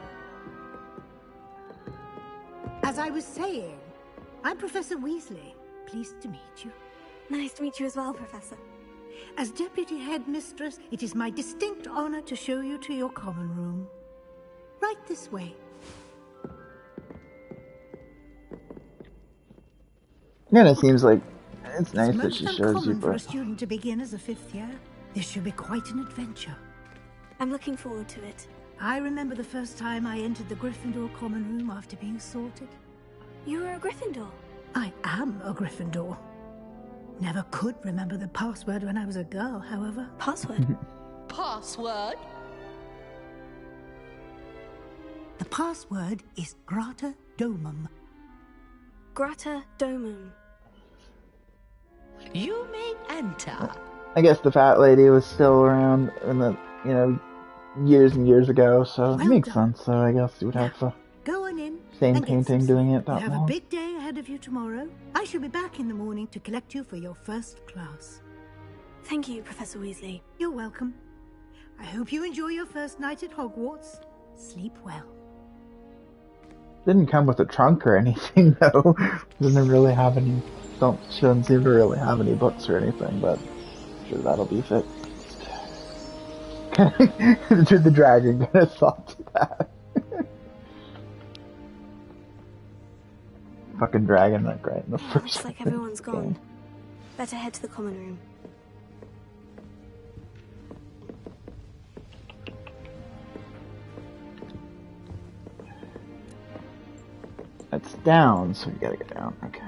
Speaker 8: As I was saying, I'm Professor Weasley. Pleased to meet you.
Speaker 2: Nice to meet you as well, Professor.
Speaker 8: As Deputy Headmistress, it is my distinct honor to show you to your common room. Right this way.
Speaker 1: Yeah, it seems like it's nice that
Speaker 8: Most
Speaker 1: she shows you,
Speaker 8: uncommon for a
Speaker 1: but...
Speaker 8: student to begin as a fifth year. This should be quite an adventure.
Speaker 2: I'm looking forward to it.
Speaker 8: I remember the first time I entered the Gryffindor common room after being sorted.
Speaker 2: You were a Gryffindor?
Speaker 8: I am a Gryffindor. Never could remember the password when I was a girl, however.
Speaker 2: Password?
Speaker 10: Password?
Speaker 8: The password is Grata Domum.
Speaker 2: Grata Domum.
Speaker 10: You may enter.
Speaker 1: I guess the fat lady was still around in the, years and years ago, so it makes sense. So I guess you would have the
Speaker 8: Go on in.
Speaker 1: same
Speaker 8: and get
Speaker 1: painting
Speaker 8: some
Speaker 1: doing
Speaker 8: sleep.
Speaker 1: it that
Speaker 8: You have
Speaker 1: long.
Speaker 8: a big day ahead of you tomorrow. I shall be back in the morning to collect you for your first class.
Speaker 2: Thank you, Professor Weasley.
Speaker 8: You're welcome. I hope you enjoy your first night at Hogwarts. Sleep well.
Speaker 1: Didn't come with a trunk or anything, though. Doesn't really have any. Shouldn't seem to really have any books or anything, but I'm sure that'll be fixed. Did the dragon get a thought to that? Fucking dragon, like right in the first.
Speaker 2: Looks like everyone's gone. Better head to the common room.
Speaker 1: It's down, so you gotta get down. Okay.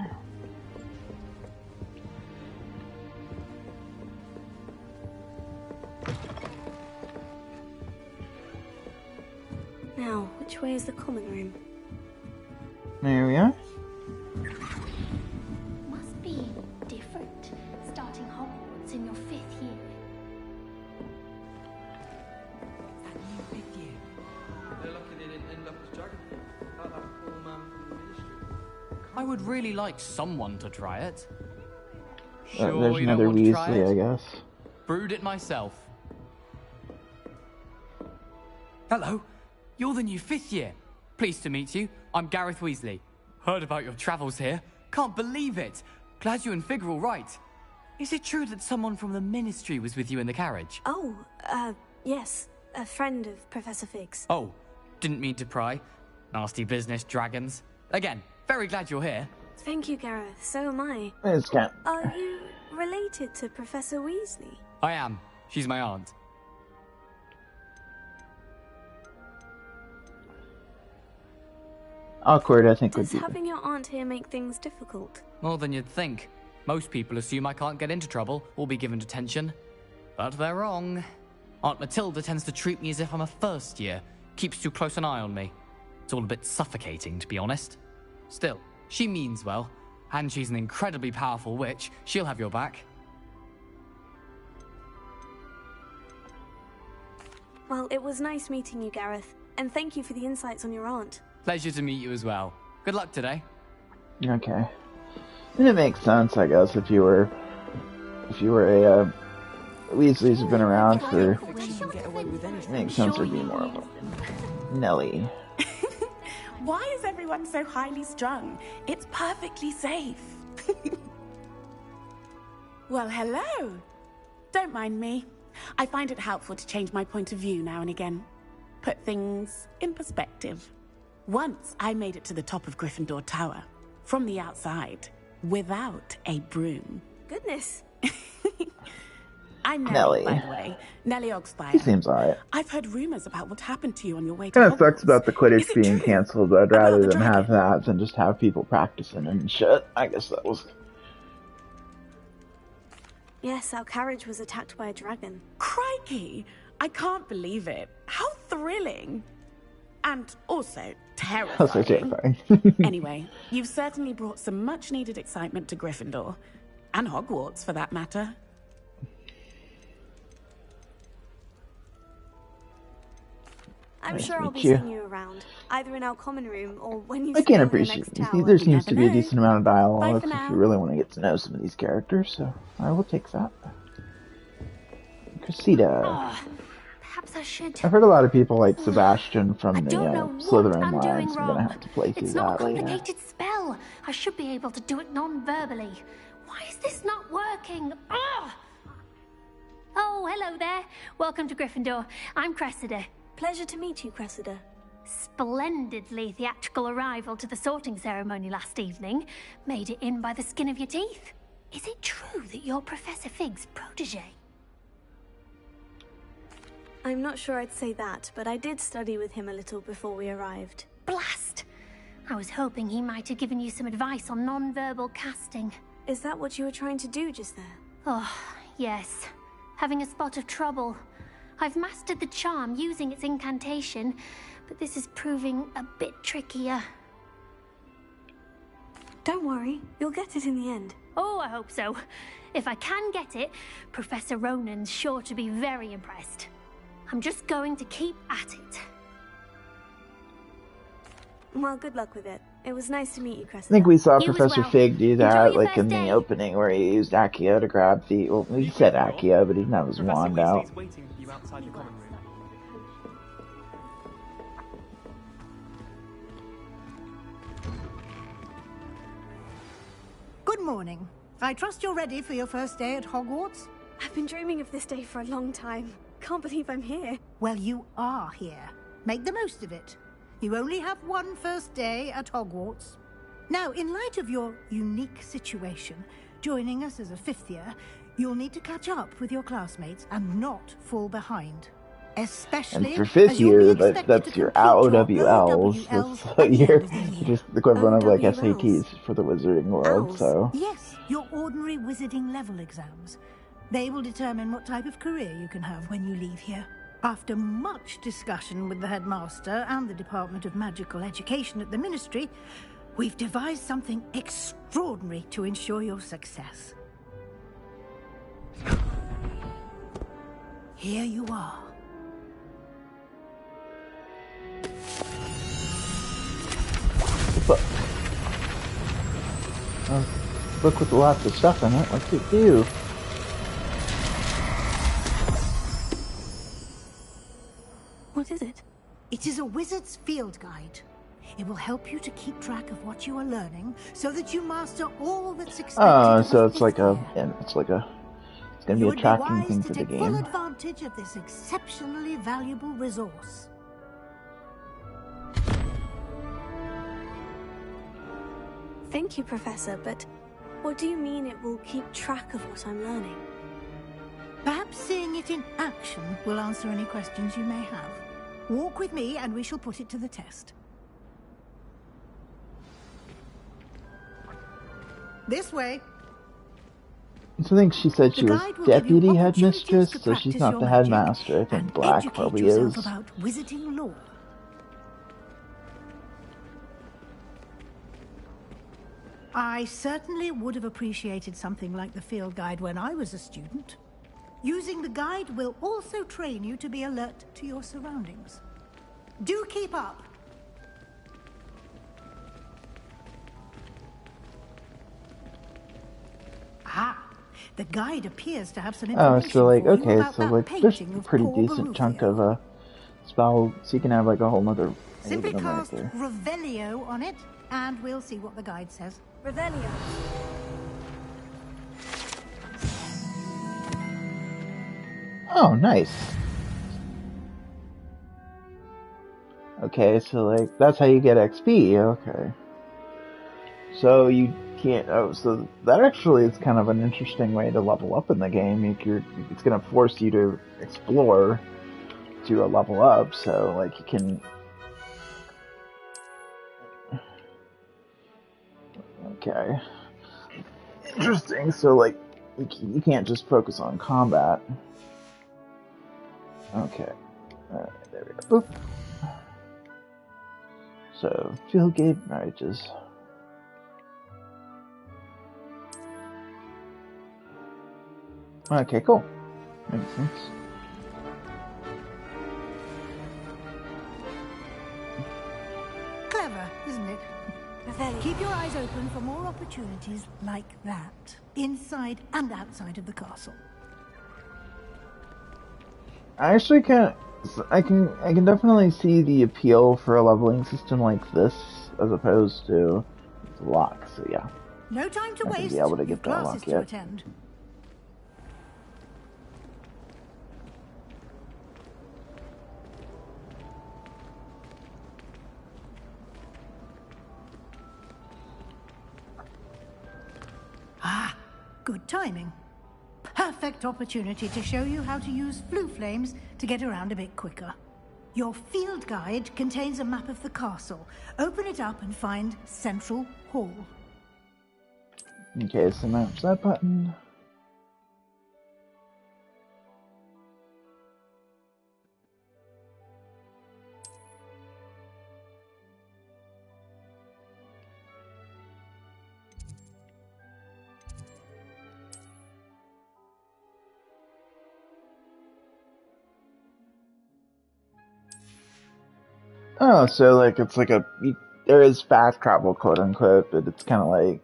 Speaker 2: Now, which way is the common room?
Speaker 1: There we are.
Speaker 11: Must be different, starting Hogwarts in your 5th year.
Speaker 12: I would really like someone to try it.
Speaker 1: There's another Weasley, I guess.
Speaker 12: Brewed it myself. Hello. You're the new 5th year. Pleased to meet you. I'm Gareth Weasley. Heard about your travels here. Can't believe it. Glad you and Fig are all right. Is it true that someone from the Ministry was with you in the carriage?
Speaker 2: Oh, yes. A friend of Professor Fig's.
Speaker 12: Oh, didn't mean to pry. Nasty business, dragons. Again, very glad you're here.
Speaker 2: Thank you, Gareth. So am I.
Speaker 1: It's kind
Speaker 2: Are you related to Professor Weasley?
Speaker 12: I am. She's my aunt.
Speaker 1: awkward, I think, would
Speaker 2: Does
Speaker 1: be.
Speaker 2: having your aunt here make things difficult?
Speaker 12: More than you'd think. Most people assume I can't get into trouble or be given detention. But they're wrong. Aunt Matilda tends to treat me as if I'm a first year. Keeps too close an eye on me. It's all a bit suffocating, to be honest. Still, she means well. And she's an incredibly powerful witch. She'll have your back.
Speaker 2: Well, it was nice meeting you, Gareth. And thank you for the insights on your aunt.
Speaker 12: Pleasure to meet you as well. Good luck today.
Speaker 1: Okay. And it makes sense, I guess, if you were a Weasley's have been around for. It makes sense to be more of a Nelly.
Speaker 13: Why is everyone so highly strung? It's perfectly safe. Well, hello. Don't mind me. I find it helpful to change my point of view now and again. Put things in perspective. Once I made it to the top of Gryffindor Tower, from the outside, without a broom.
Speaker 2: Goodness.
Speaker 13: I'm
Speaker 1: Nelly,
Speaker 13: by the way. Nelly Ogspire.
Speaker 1: He seems alright.
Speaker 13: I've heard rumors about what happened to you on your way to
Speaker 1: Kind of
Speaker 13: Hogwarts.
Speaker 1: sucks about the Quidditch being
Speaker 13: true?
Speaker 1: cancelled, but I'd rather
Speaker 13: the
Speaker 1: than have
Speaker 13: dragon?
Speaker 1: that than just have people practicing and shit. I guess that was.
Speaker 2: Yes, our carriage was attacked by a dragon.
Speaker 13: Crikey! I can't believe it. How thrilling! And also terrifying.
Speaker 1: Also terrifying.
Speaker 13: Anyway, you've certainly brought some much-needed excitement to Gryffindor. And Hogwarts, for that matter.
Speaker 2: I'm
Speaker 1: Nice
Speaker 2: sure
Speaker 1: to
Speaker 2: I'll be
Speaker 1: meet you.
Speaker 2: seeing you around, either in our common room or when you
Speaker 1: I
Speaker 2: sit
Speaker 1: can
Speaker 2: in the
Speaker 1: appreciate
Speaker 2: next
Speaker 1: it.
Speaker 2: tower.
Speaker 1: There seems to be a
Speaker 13: know.
Speaker 1: decent amount of dialogue
Speaker 13: Bye for
Speaker 1: if
Speaker 13: now.
Speaker 1: you really want to get to know some of these characters, so I will take that. Cressida.
Speaker 11: Perhaps I should.
Speaker 1: I've heard a lot of people like Sebastian from
Speaker 11: I
Speaker 1: the
Speaker 11: don't know what
Speaker 1: Slytherin
Speaker 11: I'm doing
Speaker 1: lines. I'm gonna
Speaker 11: wrong.
Speaker 1: have to play through
Speaker 11: It's not a
Speaker 1: that later.
Speaker 11: complicated spell. I should be able to do it non-verbally. Why is this not working? Ugh! Oh, hello there. Welcome to Gryffindor. I'm Cressida.
Speaker 2: Pleasure to meet you, Cressida.
Speaker 11: Splendidly theatrical arrival to the sorting ceremony last evening. Made it in by the skin of your teeth. Is it true that you're Professor Fig's protege?
Speaker 2: I'm not sure I'd say that, but I did study with him a little before we arrived.
Speaker 11: Blast! I was hoping he might have given you some advice on non-verbal casting.
Speaker 2: Is that what you were trying to do just there?
Speaker 11: Oh, yes. Having a spot of trouble. I've mastered the charm using its incantation, but this is proving a bit trickier.
Speaker 2: Don't worry, you'll get it in the end.
Speaker 11: Oh, I hope so. If I can get it, Professor Ronan's sure to be very impressed. I'm just going to keep at it.
Speaker 2: Well, good luck with it. It was nice to meet you,
Speaker 1: I
Speaker 2: Cressida.
Speaker 1: think we saw
Speaker 11: You as
Speaker 1: Professor
Speaker 11: well.
Speaker 1: Fig do
Speaker 11: Enjoy
Speaker 1: that,
Speaker 11: your
Speaker 1: like in
Speaker 11: first
Speaker 1: the
Speaker 11: day.
Speaker 1: opening where he used Accio to grab the. Well, he said Accio, but he didn't have his
Speaker 14: Professor
Speaker 1: wand out.
Speaker 14: Weasley's waiting for you outside the common room.
Speaker 8: Good morning. I trust you're ready for your first day at Hogwarts?
Speaker 2: I've been dreaming of this day for a long time. Can't believe I'm here.
Speaker 8: Well, you are here. Make the most of it. You only have one first day at Hogwarts. Now, in light of your unique situation, joining us as a fifth year, you'll need to catch up with your classmates and not fall behind. Especially
Speaker 1: And for fifth
Speaker 8: as you'll be
Speaker 1: year,
Speaker 8: expected
Speaker 1: that's
Speaker 8: to
Speaker 1: your
Speaker 8: complete your
Speaker 1: AOWLs.
Speaker 8: OWLs
Speaker 1: That's
Speaker 8: at the end
Speaker 1: your
Speaker 8: of the year.
Speaker 1: just the equivalent of like
Speaker 2: OWLs.
Speaker 1: SATs for the Wizarding world.
Speaker 2: Owls.
Speaker 1: So
Speaker 8: Yes, your ordinary wizarding level exams. They will determine what type of career you can have when you leave here. After much discussion with the headmaster and the Department of Magical Education at the Ministry, we've devised something extraordinary to ensure your success. Here you are.
Speaker 1: book. Book with lots of stuff in it. What's it do?
Speaker 8: this field guide. It will help you to keep track of what you are learning, so that you master all that's expected of
Speaker 1: So
Speaker 8: you
Speaker 1: it's like
Speaker 8: this
Speaker 1: a,
Speaker 8: year.
Speaker 1: it's gonna be a tracking thing for the
Speaker 8: You would be wise to take full
Speaker 1: game.
Speaker 8: advantage of this exceptionally valuable resource.
Speaker 2: Thank you, Professor, but what do you mean it will keep track of what I'm learning?
Speaker 8: Perhaps seeing it in action will answer any questions you may have. Walk with me and we shall put it to the test. This way.
Speaker 1: So I think she said she was deputy headmistress, so she's not the headmaster. I think Black probably is.
Speaker 8: About wizarding lore. I certainly would have appreciated something like the field guide when I was a student. Using the guide will also train you to be alert to your surroundings. Do keep up. Ah, the guide appears to have some information.
Speaker 1: Oh, so like,
Speaker 8: for you
Speaker 1: okay,
Speaker 8: about
Speaker 1: so
Speaker 8: that
Speaker 1: like, there's
Speaker 8: painting
Speaker 1: a
Speaker 8: of
Speaker 1: pretty
Speaker 8: Paul
Speaker 1: decent
Speaker 8: Barufio.
Speaker 1: chunk of a spell, so you can have like a whole nother
Speaker 8: Simply
Speaker 1: right
Speaker 8: cast
Speaker 1: there.
Speaker 8: Revelio on it, and we'll see what the guide says.
Speaker 2: Revelio.
Speaker 1: Oh, nice. Okay, so like, that's how you get XP, okay. So you can't, oh, so that actually is kind of an interesting way to level up in the game. It's gonna force you to explore to level up, so like you can... Okay. Interesting, so like, you can't just focus on combat. Okay. Alright, there we go. Boop. So, field gate marriages. Okay, cool. Makes sense.
Speaker 8: Clever, isn't it? Keep your eyes open for more opportunities like that, inside and outside of the castle.
Speaker 1: I actually I can definitely see the appeal for a leveling system like this as opposed to the lock. So yeah.
Speaker 8: No time to waste.
Speaker 1: Be able to
Speaker 8: You've
Speaker 1: get that
Speaker 8: classes
Speaker 1: lock
Speaker 8: to
Speaker 1: yet.
Speaker 8: attend. Ah, good timing. Perfect opportunity to show you how to use flue flames to get around a bit quicker. Your field guide contains a map of the castle. Open it up and find Central Hall.
Speaker 1: Okay, so match that button. Oh, so like it's like there is fast travel, quote unquote, but it's kind of like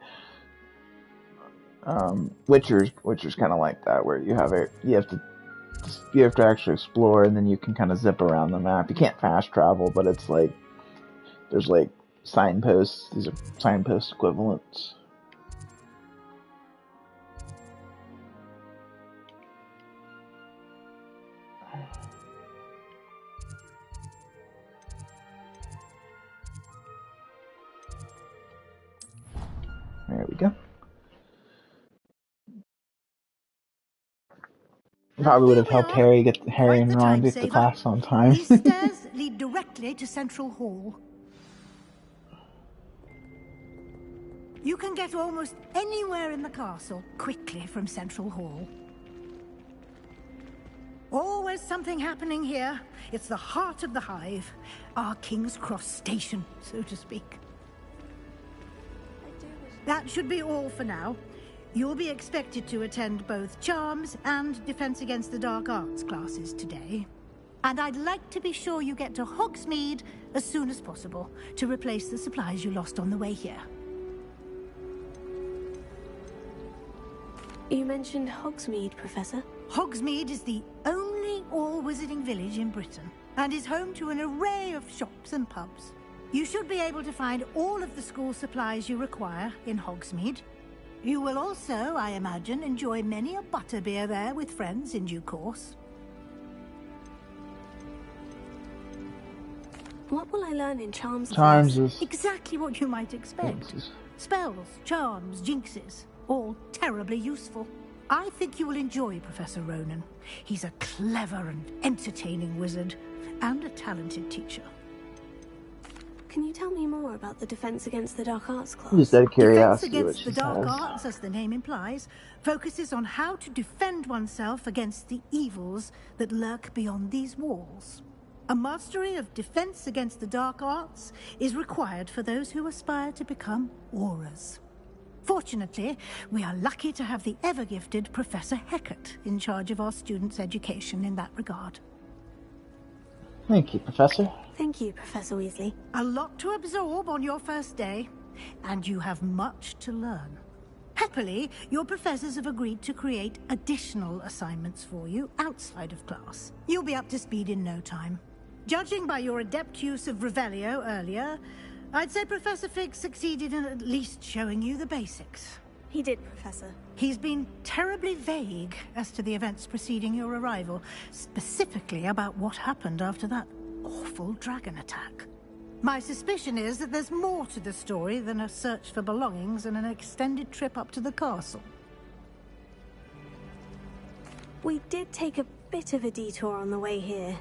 Speaker 1: Witcher's kind of like that, where you have to actually explore, and then you can kind of zip around the map. You can't fast travel, but it's like there's like signposts. These are signpost equivalents. There we go. Probably would have helped Harry and Ron get to class on time.
Speaker 8: These stairs lead directly to Central Hall. You can get almost anywhere in the castle quickly from Central Hall. Always something happening here. It's the heart of the hive. Our King's Cross station, so to speak. That should be all for now. You'll be expected to attend both Charms and Defense Against the Dark Arts classes today. And I'd like to be sure you get to Hogsmeade as soon as possible to replace the supplies you lost on the way here.
Speaker 2: You mentioned Hogsmeade, Professor.
Speaker 8: Hogsmeade is the only all wizarding village in Britain and is home to an array of shops and pubs. You should be able to find all of the school supplies you require in Hogsmeade. You will also, I imagine, enjoy many a butterbeer there with friends in due course.
Speaker 2: What will I learn in Charms?
Speaker 1: Charms is
Speaker 8: exactly what you might expect. Spells, charms, jinxes, all terribly useful. I think you will enjoy Professor Ronan. He's a clever and entertaining wizard, and a talented teacher.
Speaker 2: Can you tell me more about the Defense Against the Dark Arts class?
Speaker 1: Just out of curiosity,
Speaker 8: Defense
Speaker 1: what
Speaker 8: Against
Speaker 1: she
Speaker 8: the Dark
Speaker 1: says.
Speaker 8: Arts, as the name implies, focuses on how to defend oneself against the evils that lurk beyond these walls. A mastery of Defense Against the Dark Arts is required for those who aspire to become Aurors. Fortunately, we are lucky to have the ever-gifted Professor Hecat in charge of our students' education in that regard.
Speaker 1: Thank you, Professor.
Speaker 2: Thank you, Professor Weasley.
Speaker 8: A lot to absorb on your first day, and you have much to learn. Happily, your professors have agreed to create additional assignments for you outside of class. You'll be up to speed in no time. Judging by your adept use of Revelio earlier, I'd say Professor Fig succeeded in at least showing you the basics.
Speaker 2: He did, Professor.
Speaker 8: He's been terribly vague as to the events preceding your arrival, specifically about what happened after that awful dragon attack. My suspicion is that there's more to the story than a search for belongings and an extended trip up to the castle.
Speaker 2: We did take a bit of a detour on the way here.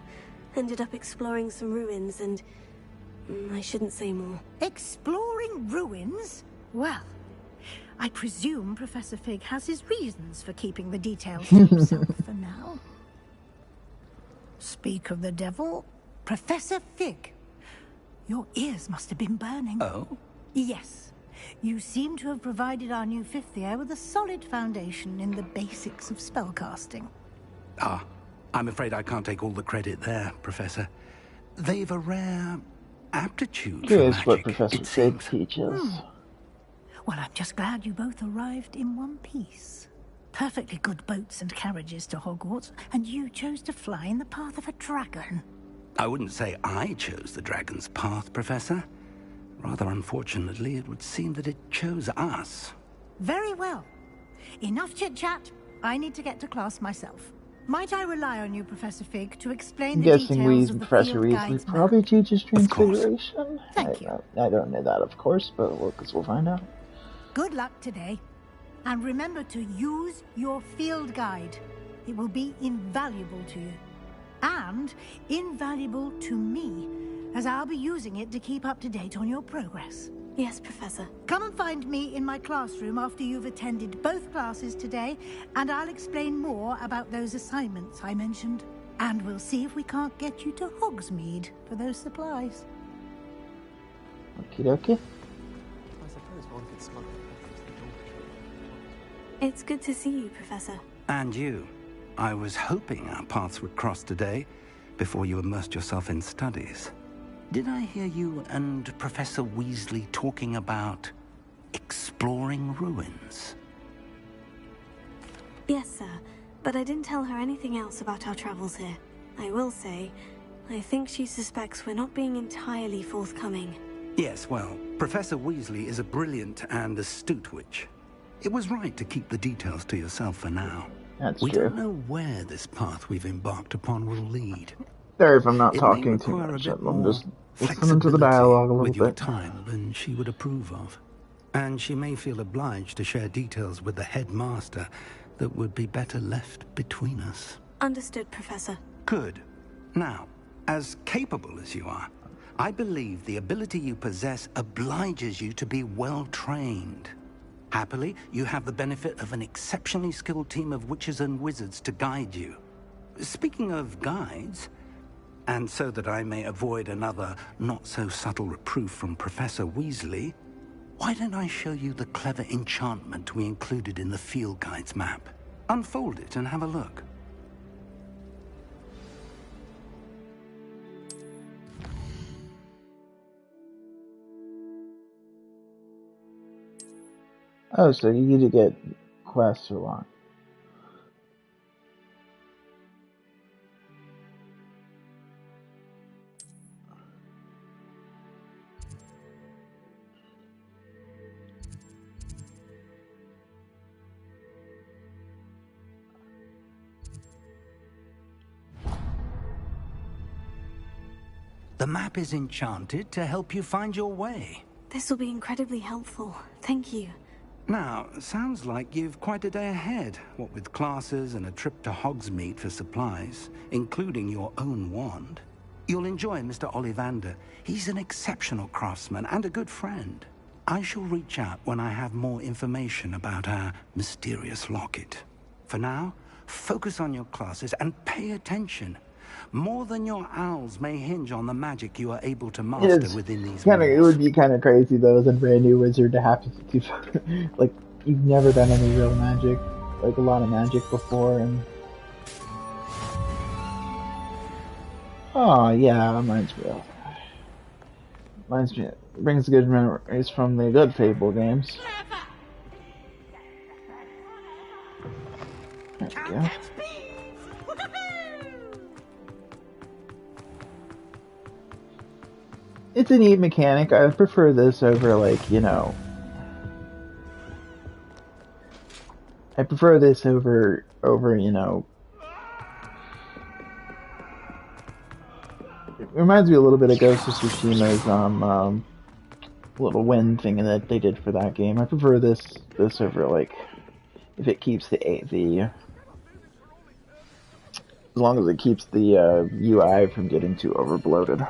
Speaker 2: Ended up exploring some ruins and... I shouldn't say more.
Speaker 8: Exploring ruins? Well, I presume Professor Fig has his reasons for keeping the details to himself for now. Speak of the devil, Professor Fig. Your ears must have been burning.
Speaker 7: Oh?
Speaker 8: Yes. You seem to have provided our new fifth year with a solid foundation in the basics of spellcasting.
Speaker 14: Ah, I'm afraid I can't take all the credit there, Professor. They've a rare aptitude for
Speaker 1: Here's
Speaker 14: magic,
Speaker 1: what Professor
Speaker 14: it
Speaker 1: Fig
Speaker 14: seems.
Speaker 1: teaches.
Speaker 8: Well, I'm just glad you both arrived in one piece. Perfectly good boats and carriages to Hogwarts, and you chose to fly in the path of a dragon.
Speaker 14: I wouldn't say I chose the dragon's path, Professor. Rather unfortunately, it would seem that it chose us.
Speaker 8: Very well. Enough chit-chat. I need to get to class myself. Might I rely on you, Professor Fig, to explain
Speaker 1: I'm
Speaker 8: the
Speaker 1: guessing
Speaker 8: details of the
Speaker 1: Professor
Speaker 8: field
Speaker 1: Weasley
Speaker 8: guide's map?
Speaker 1: probably teaches
Speaker 14: Of course.
Speaker 1: Transfiguration.
Speaker 8: Thank you.
Speaker 1: I don't know that, of course, but we'll find out.
Speaker 8: Good luck today. And remember to use your field guide. It will be invaluable to you. And invaluable to me, as I'll be using it to keep up to date on your progress.
Speaker 2: Yes, Professor.
Speaker 8: Come and find me in my classroom after you've attended both classes today, and I'll explain more about those assignments I mentioned. And we'll see if we can't get you to Hogsmeade for those supplies.
Speaker 1: Okie dokie.
Speaker 15: I suppose one could smuggle
Speaker 2: It's good to see you, Professor.
Speaker 14: And you. I was hoping our paths would cross today, before you immersed yourself in studies. Did I hear you and Professor Weasley talking about exploring ruins?
Speaker 2: Yes, sir. But I didn't tell her anything else about our travels here. I will say, I think she suspects we're not being entirely forthcoming.
Speaker 14: Yes, well, Professor Weasley is a brilliant and astute witch. It was right to keep the details to yourself for now.
Speaker 1: That's
Speaker 14: we
Speaker 1: true.
Speaker 14: don't know where this path we've embarked upon will lead.
Speaker 1: Sorry if I'm not
Speaker 14: It may
Speaker 1: talking too
Speaker 14: require a
Speaker 1: much.
Speaker 14: bit
Speaker 1: I'm
Speaker 14: more
Speaker 1: just listening to the dialogue a
Speaker 14: with
Speaker 1: little
Speaker 14: your
Speaker 1: bit.
Speaker 14: time than she would approve of. And she may feel obliged to share details with the headmaster that would be better left between us.
Speaker 2: Understood, Professor.
Speaker 14: Good. Now, as capable as you are, I believe the ability you possess obliges you to be well trained. Happily, you have the benefit of an exceptionally skilled team of witches and wizards to guide you. Speaking of guides, and so that I may avoid another not-so-subtle reproof from Professor Weasley, why don't I show you the clever enchantment we included in the field guide's map? Unfold it and have a look.
Speaker 1: Oh, so you need to get quests or what?
Speaker 14: The map is enchanted to help you find your way.
Speaker 2: This will be incredibly helpful. Thank you.
Speaker 14: Now, sounds like you've quite a day ahead, what with classes and a trip to Hogsmeade for supplies, including your own wand. You'll enjoy Mr. Ollivander. He's an exceptional craftsman and a good friend. I shall reach out when I have more information about our mysterious locket. For now, focus on your classes and pay attention. More than your owls may hinge on the magic you are able to master within these walls.
Speaker 1: It would be kind of crazy though, as a brand new wizard, to have to do like you've never done any real magic, like a lot of magic before, and oh yeah, reminds me, brings good memories from the good Fable games. There we go. It's a neat mechanic. I prefer this over, like, you know... I prefer this over, you know... It reminds me a little bit of Ghost of Tsushima's, little wind thing that they did for that game. I prefer this over, like... If it keeps the... As long as it keeps the, UI from getting too overbloated.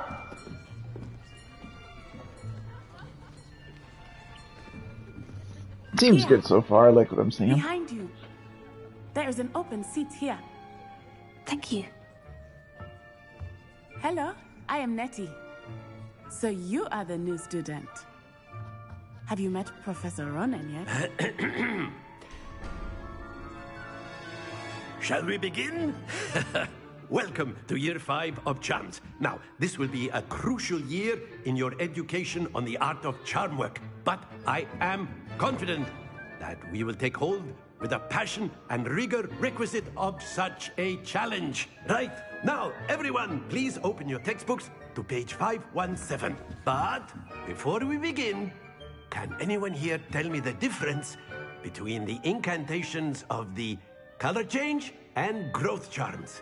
Speaker 1: Seems good so far. I like what I'm seeing.
Speaker 13: Behind you. There is an open seat here.
Speaker 2: Thank you.
Speaker 13: Hello, I am Nettie. So you are the new student. Have you met Professor Ronan yet?
Speaker 5: Shall we begin? Welcome to Year 5 of Charms. Now, this will be a crucial year in your education on the art of charm work. But I am confident that we will take hold with the passion and rigor requisite of such a challenge. Right, now, everyone, please open your textbooks to page 517. But before we begin, can anyone here tell me the difference between the incantations of the color change and growth charms?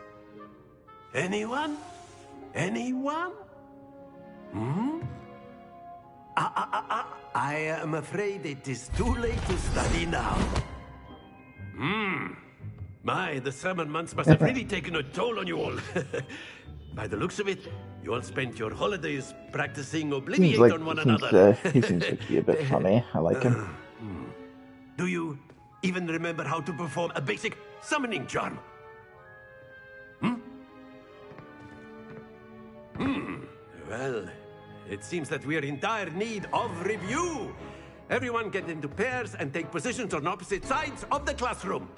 Speaker 5: Anyone? Anyone? I am afraid it is too late to study now. My, the summer months must have really taken a toll on you all. By the looks of it, you all spent your holidays practicing Obliviate on one another.
Speaker 1: He seems to be a bit funny. I like him.
Speaker 5: Do you even remember how to perform a basic summoning charm? Well, it seems that we are in dire need of review. Everyone get into pairs and take positions on opposite sides of the classroom.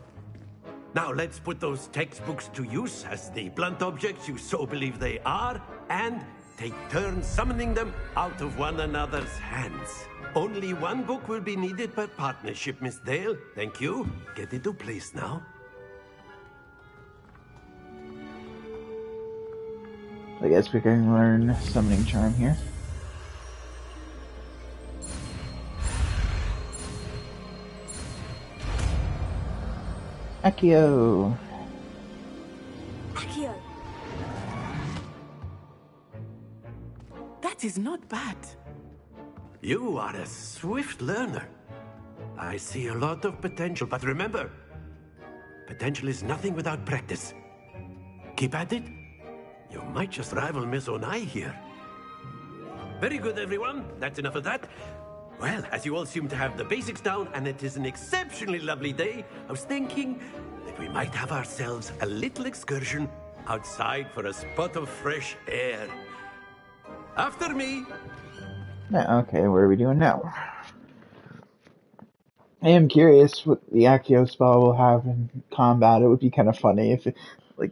Speaker 5: Now let's put those textbooks to use as the blunt objects you so believe they are, and take turns summoning them out of one another's hands. Only one book will be needed per partnership, Miss Dale. Thank you. Get into place now.
Speaker 1: I guess we can learn Summoning Charm here. Accio.
Speaker 2: Accio.
Speaker 13: That is not bad.
Speaker 5: You are a swift learner. I see a lot of potential, but remember, potential is nothing without practice. Keep at it. You might just rival Miss Onai here. Very good, everyone. That's enough of that. Well, as you all seem to have the basics down, and it is an exceptionally lovely day, I was thinking that we might have ourselves a little excursion outside for a spot of fresh air. After me.
Speaker 1: Yeah, okay, what are we doing now? I am curious what the Accio spell will have in combat. It would be kind of funny if,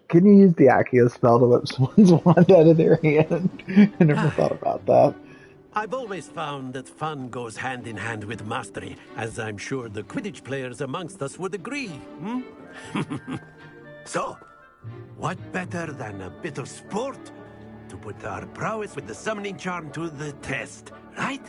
Speaker 1: can you use the Accio spell to whip someone's wand out of their hand? I never thought about that.
Speaker 5: I've always found that fun goes hand in hand with mastery, as I'm sure the Quidditch players amongst us would agree. So, what better than a bit of sport to put our prowess with the summoning charm to the test, right?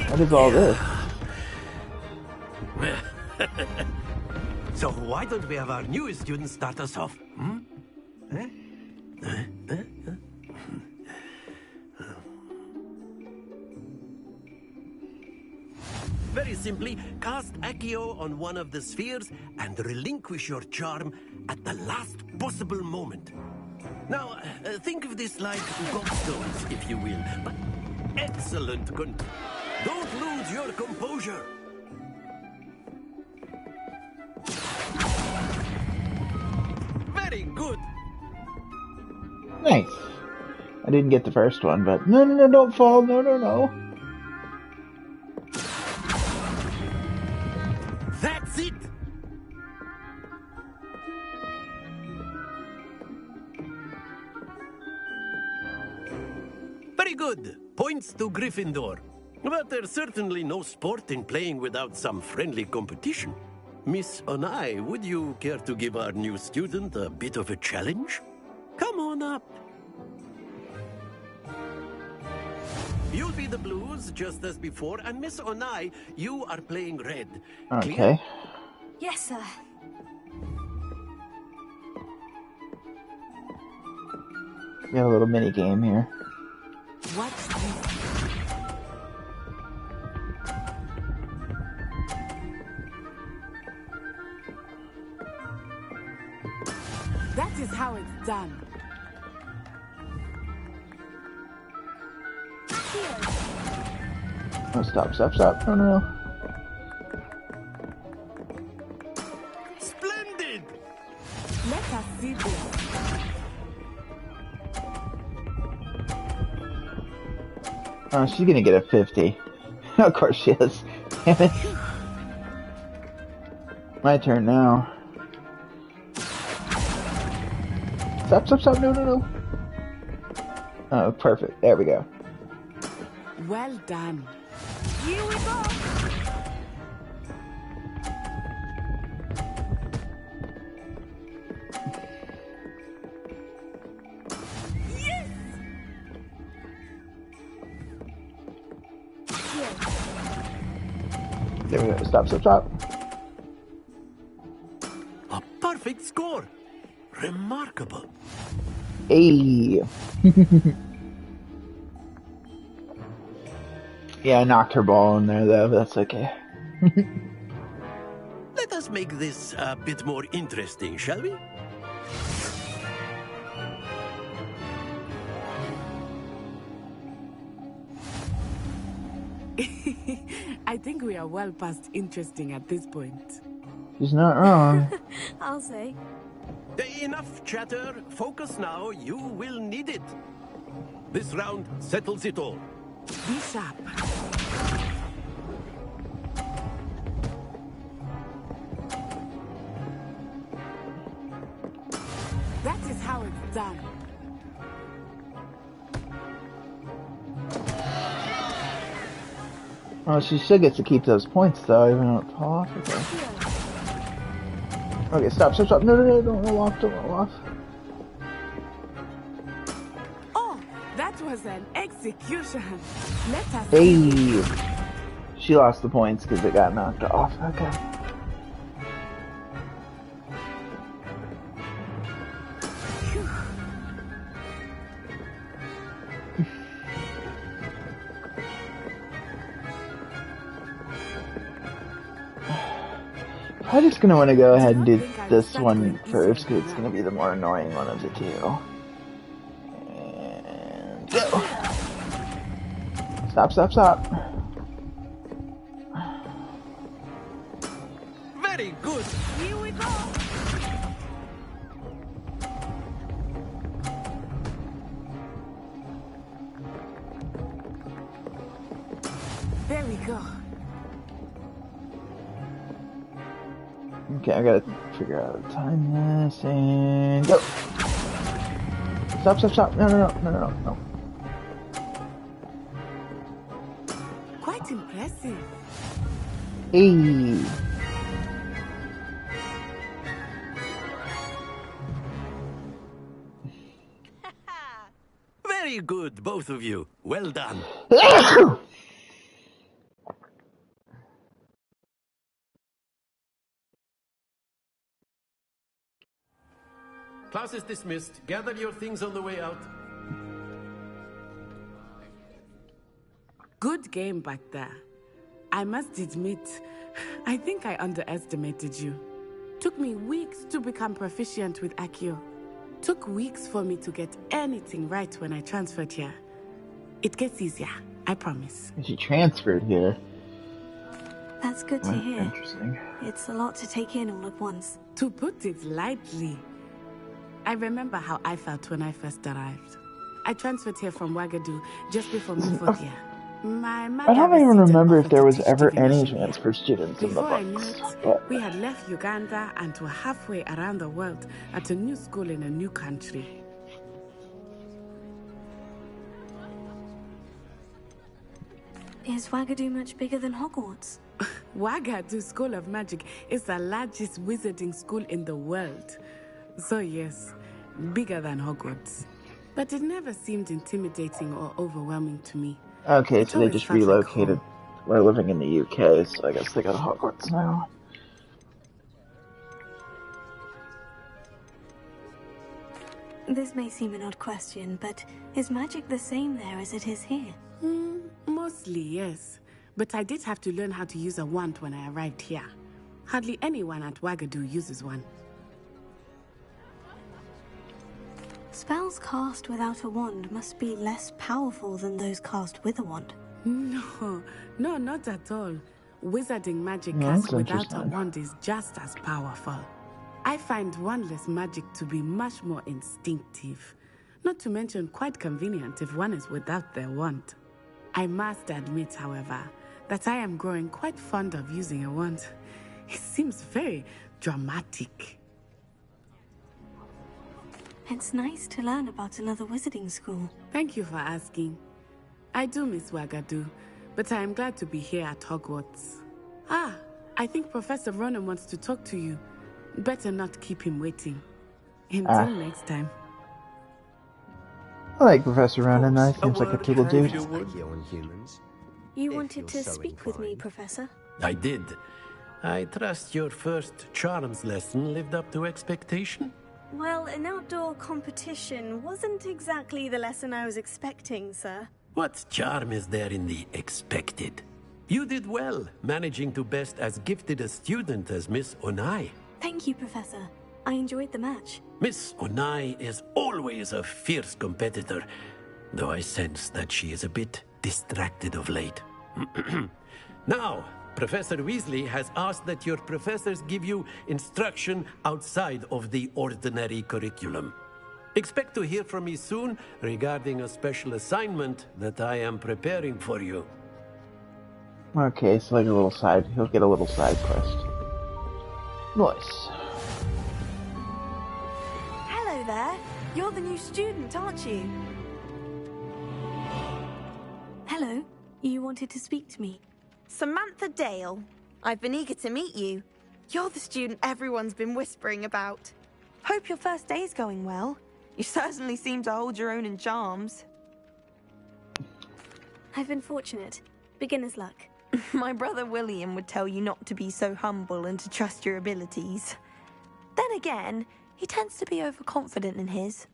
Speaker 1: What is all this?
Speaker 5: don't we have our newest student start us off? Very simply, cast yugioh on one of the spheres and relinquish your charm at the last possible moment. Now, think of this like gobstones, if you will, but excellent Don't lose your composure. Very good.
Speaker 1: Nice. I didn't get the first one, but no, don't fall. No.
Speaker 5: That's it. Very good. Points to Gryffindor. But there's certainly no sport in playing without some friendly competition. Miss Onai, would you care to give our new student a bit of a challenge? Come on up. You'll be the blues, just as before, and Miss Onai, you are playing red.
Speaker 1: Okay.
Speaker 5: Clear?
Speaker 2: Yes, sir.
Speaker 1: We have a little mini game here.
Speaker 13: What's this? That is how it's done.
Speaker 1: Oh, stop. No.
Speaker 5: Splendid!
Speaker 13: Let us see this.
Speaker 1: Oh, she's gonna get a 50. Of course she is. Damn it. My turn now. Stop. No. Oh, perfect. There we go.
Speaker 13: Well done. Here we go. Yes.
Speaker 1: There we go. Stop.
Speaker 5: A perfect score. Remarkable.
Speaker 1: Hey. Yeah, I knocked her ball in there though, but that's okay.
Speaker 5: Let us make this a bit more interesting, shall we?
Speaker 13: I think we are well past interesting at this point.
Speaker 1: She's not wrong.
Speaker 2: I'll say.
Speaker 5: Enough chatter. Focus now. You will need it. This round settles it all.
Speaker 13: Be sharp. That is how it's done.
Speaker 1: Oh, she still gets to keep those points though, even though it's off. Okay, stop. No, don't roll off.
Speaker 13: Oh, that was an execution. Let us
Speaker 1: Hey! She lost the points because it got knocked off. Okay. I'm just gonna want to go ahead and do this one first because it's gonna be the more annoying one of the two. And go! Stop.
Speaker 5: Very good.
Speaker 13: Here we go. There we go.
Speaker 1: Okay, I gotta figure out how to time this and go! Stop. No.
Speaker 13: Quite impressive.
Speaker 1: Hey!
Speaker 5: Very good, both of you. Well done. Class is dismissed. Gather your things on the way out.
Speaker 13: Good game back there. I must admit, I think I underestimated you. Took me weeks to become proficient with yugioh. Took weeks for me to get anything right when I transferred here. It gets easier, I promise.
Speaker 1: She transferred here.
Speaker 2: That's good to hear.
Speaker 1: Interesting.
Speaker 2: It's a lot to take in all at once.
Speaker 13: To put it lightly, I remember how I felt when I first arrived. I transferred here from Wagadu just before my 4th year. My
Speaker 1: I don't even remember if there was ever any
Speaker 13: divination here.
Speaker 1: transfer students in the
Speaker 13: Before I knew
Speaker 1: books.
Speaker 13: it,
Speaker 1: But
Speaker 13: we had left Uganda and were halfway around the world at a new school in a new country.
Speaker 2: Is Wagadu much bigger than Hogwarts?
Speaker 13: Wagadu School of Magic is the largest wizarding school in the world. So yes, bigger than Hogwarts. But it never seemed intimidating or overwhelming to me.
Speaker 1: okay,
Speaker 13: It
Speaker 1: so they
Speaker 13: always
Speaker 1: just
Speaker 13: felt like
Speaker 1: relocated.
Speaker 13: home.
Speaker 1: We're living in the UK, so I guess they go to Hogwarts now.
Speaker 2: This may seem an odd question, but is magic the same there as it is here?
Speaker 13: Mostly, yes. But I did have to learn how to use a wand when I arrived here. Hardly anyone at Wagadu uses one.
Speaker 2: Spells cast without a wand must be less powerful than those cast with a wand.
Speaker 13: No, not at all. Wizarding magic
Speaker 1: Yeah,
Speaker 13: cast
Speaker 1: that's
Speaker 13: without a
Speaker 1: interesting.
Speaker 13: wand is just as powerful. I find wandless magic to be much more instinctive. Not to mention quite convenient if one is without their wand. I must admit, however, that I am growing quite fond of using a wand. It seems very dramatic.
Speaker 2: It's nice to learn about another wizarding school.
Speaker 13: Thank you for asking. I do miss Wagadu, but I am glad to be here at Hogwarts. Ah, I think Professor Ronan wants to talk to you. Better not keep him waiting. Until next time.
Speaker 1: I like Professor Ronan. He seems like a
Speaker 5: word
Speaker 1: cool
Speaker 5: for
Speaker 1: dude.
Speaker 5: you would.
Speaker 2: You
Speaker 5: If
Speaker 2: wanted
Speaker 5: you're
Speaker 2: to
Speaker 5: so
Speaker 2: speak with me,
Speaker 5: inclined.
Speaker 2: Professor?
Speaker 5: I did. I trust your first charms lesson lived up to expectation.
Speaker 16: Well, an outdoor competition wasn't exactly the lesson I was expecting, sir.
Speaker 5: What charm is there in the expected? You did well, managing to best as gifted a student as Miss Onai.
Speaker 2: Thank you, Professor. I enjoyed the match.
Speaker 5: Miss Onai is always a fierce competitor, though I sense that she is a bit distracted of late. Now, Professor Weasley has asked that your professors give you instruction outside of the ordinary curriculum. Expect to hear from me soon regarding a special assignment that I am preparing for you.
Speaker 1: Okay, so like a little side. He'll get a little side quest. Nice.
Speaker 16: Hello there. You're the new student, aren't you?
Speaker 2: Hello. You wanted to speak to me.
Speaker 16: Samantha Dale. I've been eager to meet you. You're the student everyone's been whispering about. Hope your first day's going well. You certainly seem to hold your own in charms.
Speaker 2: I've been fortunate. Beginner's luck.
Speaker 16: My brother William would tell you not to be so humble and to trust your abilities. Then again, he tends to be overconfident in his.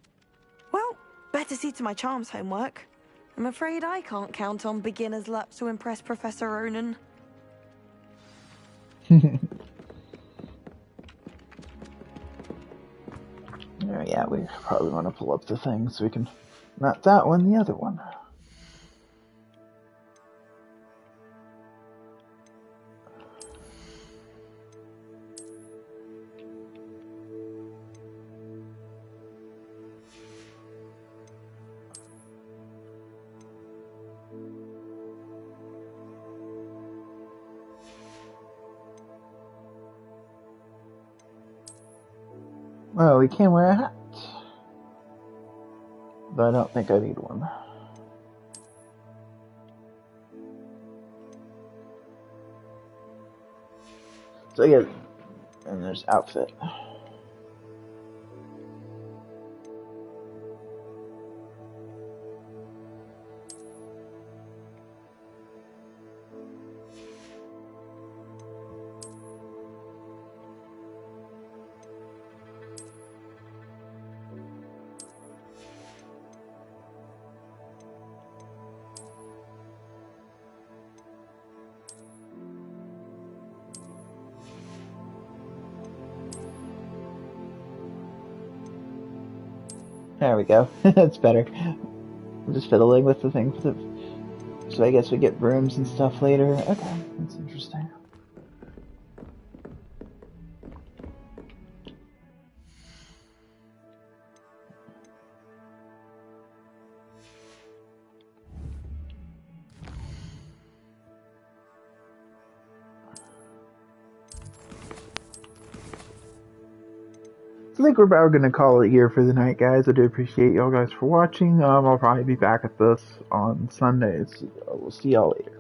Speaker 16: Well, better see to my charms homework. I'm afraid I can't count on beginner's luck to impress Professor Ronan.
Speaker 1: Oh, yeah, we probably want to pull up the thing so we can... Not that one, the other one. Oh, we can wear a hat. But I don't think I need one. So yeah, and there's outfit. There we go. That's better. I'm just fiddling with the thing. So I guess we get rooms and stuff later. Okay, that's interesting. I think we're about going to call it here for the night, guys. I do appreciate y'all guys for watching. I'll probably be back at this on Sundays. We'll see y'all later.